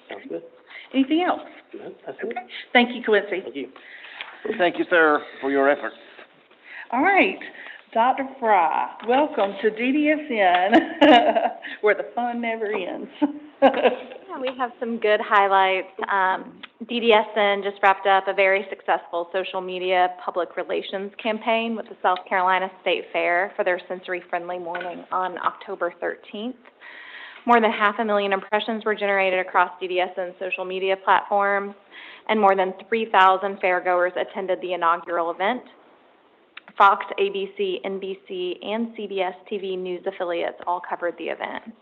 Sounds good. Anything else? No, that's it. Thank you, Quincy. Thank you. Thank you, sir, for your efforts. All right, Dr. Fry, welcome to DDSN, where the fun never ends. Yeah, we have some good highlights. DDSN just wrapped up a very successful social media public relations campaign with the South Carolina State Fair for their sensory-friendly morning on October 13th. More than 500,000 impressions were generated across DDSN's social media platforms, and more than 3,000 fairgoers attended the inaugural event. Fox, ABC, NBC, and CBS TV news affiliates all covered the event.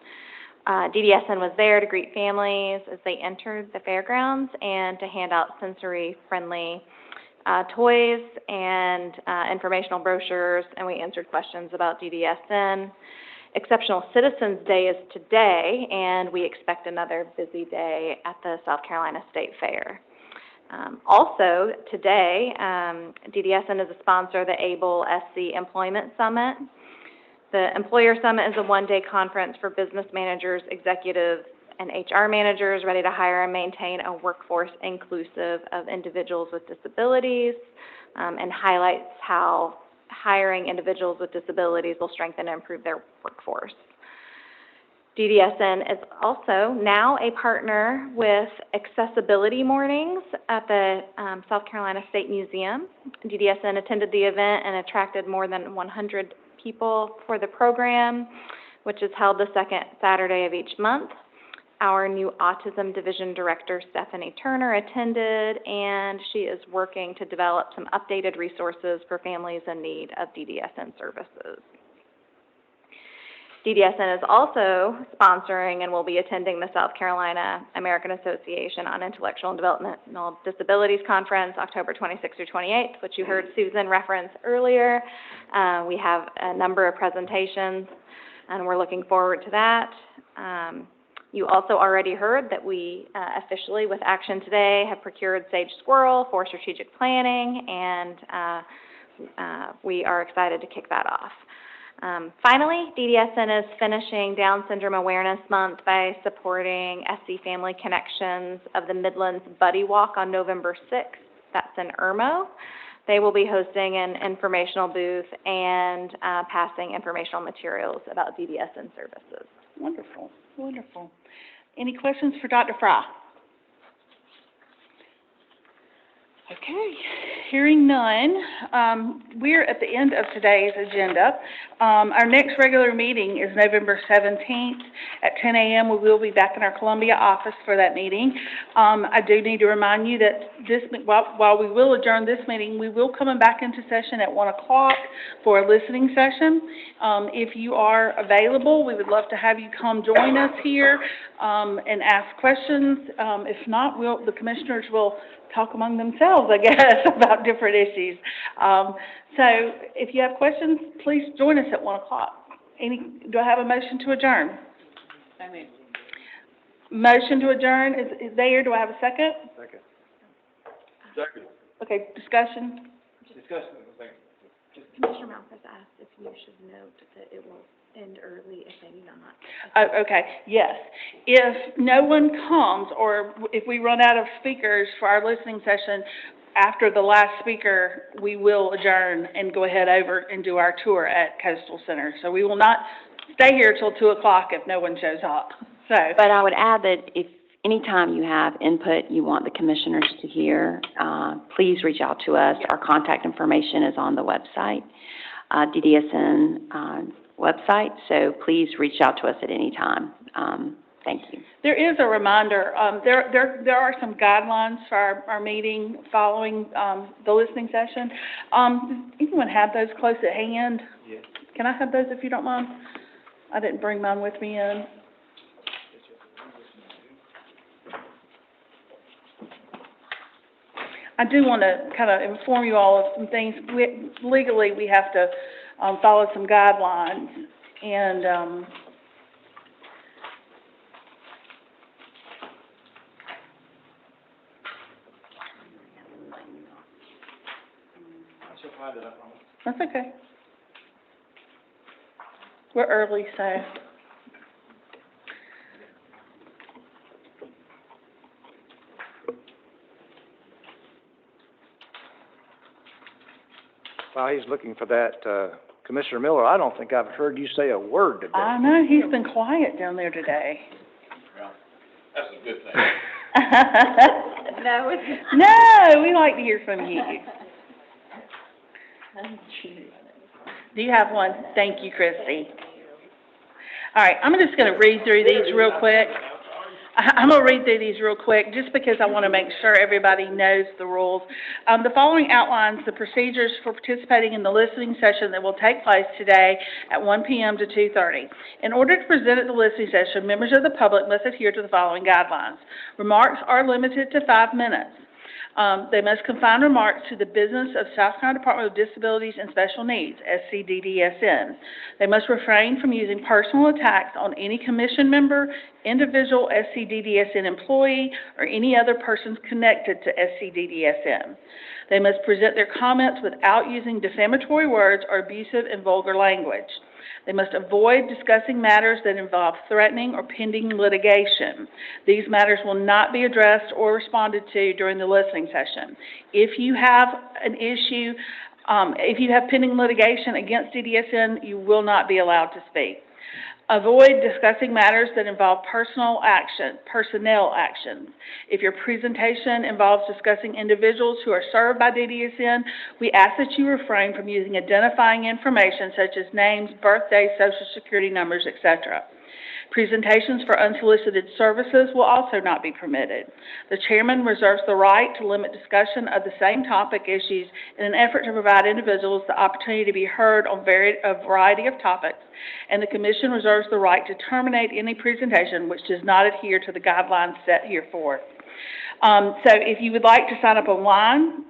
DDSN was there to greet families as they entered the fairgrounds and to hand out sensory-friendly toys and informational brochures, and we answered questions about DDSN. Exceptional Citizens Day is today, and we expect another busy day at the South Carolina State Fair. Also, today, DDSN is a sponsor of the ABLE SC Employment Summit. The Employer Summit is a one-day conference for business managers, executives, and HR managers ready to hire and maintain a workforce inclusive of individuals with disabilities, and highlights how hiring individuals with disabilities will strengthen and improve their workforce. DDSN is also now a partner with Accessibility Mornings at the South Carolina State Museum. DDSN attended the event and attracted more than 100 people for the program, which is held the second Saturday of each month. Our new Autism Division Director, Stephanie Turner, attended, and she is working to develop some updated resources for families in need of DDSN services. DDSN is also sponsoring and will be attending the South Carolina American Association on Intellectual and Developmental Disabilities Conference, October 26th through 28th, which you heard Susan reference earlier. We have a number of presentations, and we're looking forward to that. You also already heard that we officially, with action today, have procured Sage Squirrel for strategic planning, and we are excited to kick that off. Finally, DDSN is finishing Down Syndrome Awareness Month by supporting SC Family Connections of the Midlands Buddy Walk on November 6th. That's in Irmo. They will be hosting an informational booth and passing informational materials about DDSN services. Wonderful, wonderful. Any questions for Dr. Fry? Okay, hearing none, we're at the end of today's agenda. Our next regular meeting is November 17th at 10 a.m. We will be back in our Columbia office for that meeting. I do need to remind you that while we will adjourn this meeting, we will come back into session at 1 o'clock for a listening session. If you are available, we would love to have you come join us here and ask questions. If not, the commissioners will talk among themselves, I guess, about different issues. So if you have questions, please join us at 1 o'clock. Do I have a motion to adjourn? Motion to adjourn is there. Do I have a second? Second. Second. Okay, discussion? Discussion. Commissioner Malthus asked if you should note that it will end early if they do not. Oh, okay, yes. If no one comes, or if we run out of speakers for our listening session after the last speaker, we will adjourn and go ahead over and do our tour at Coastal Center. So we will not stay here till 2 o'clock if no one shows up. So. But I would add that if anytime you have input you want the commissioners to hear, please reach out to us. Our contact information is on the website, DDSN website, so please reach out to us at any time. Thank you. There is a reminder, there are some guidelines for our meeting following the listening session. Does anyone have those close at hand? Yes. Can I have those if you don't mind? I didn't bring mine with me in. I do want to kind of inform you all of some things. Legally, we have to follow some guidelines, and that's okay. We're early, so. While he's looking for that, Commissioner Miller, I don't think I've heard you say a word today. I know, he's been quiet down there today. Well, that's a good thing. No, we like to hear from you. Do you have one? Thank you, Christy. All right, I'm just going to read through these real quick. I'm going to read through these real quick just because I want to make sure everybody knows the rules. The following outlines the procedures for participating in the listening session that will take place today at 1 p.m. to 2:30. In order to present at the listening session, members of the public must adhere to the following guidelines. Remarks are limited to 5 minutes. They must confine remarks to the business of South Carolina Department of Disabilities and Special Needs, SCDDSN. They must refrain from using personal attacks on any commission member, individual SCDDSN employee, or any other persons connected to SCDDSN. They must present their comments without using defamatory words or abusive and vulgar language. They must avoid discussing matters that involve threatening or pending litigation. These matters will not be addressed or responded to during the listening session. If you have an issue, if you have pending litigation against DDSN, you will not be allowed to speak. Avoid discussing matters that involve personnel actions. If your presentation involves discussing individuals who are served by DDSN, we ask that you refrain from using identifying information such as names, birthdays, social security numbers, etc. Presentations for unsolicited services will also not be permitted. The chairman reserves the right to limit discussion of the same topic issues in an effort to provide individuals the opportunity to be heard on a variety of topics, and the commission reserves the right to terminate any presentation which does not adhere to the guidelines set here for it. So if you would like to sign up online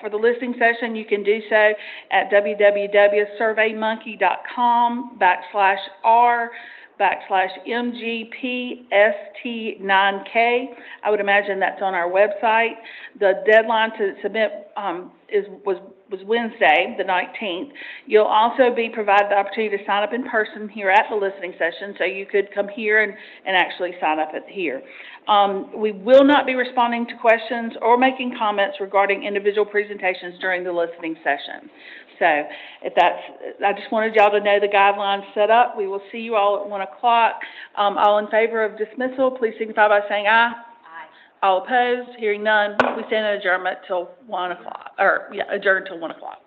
for the listening session, you can do so at www.surveymonkey.com/r/MGPST9K. I would imagine that's on our website. The deadline to submit was Wednesday, the 19th. You'll also be provided the opportunity to sign up in person here at the listening session, so you could come here and actually sign up here. We will not be responding to questions or making comments regarding individual presentations during the listening session. So I just wanted y'all to know the guidelines set up. We will see you all at 1 o'clock. All in favor of dismissal, please signify by saying aye. All opposed? Hearing none, we stand in adjournment till 1 o'clock, adjourn till 1 o'clock.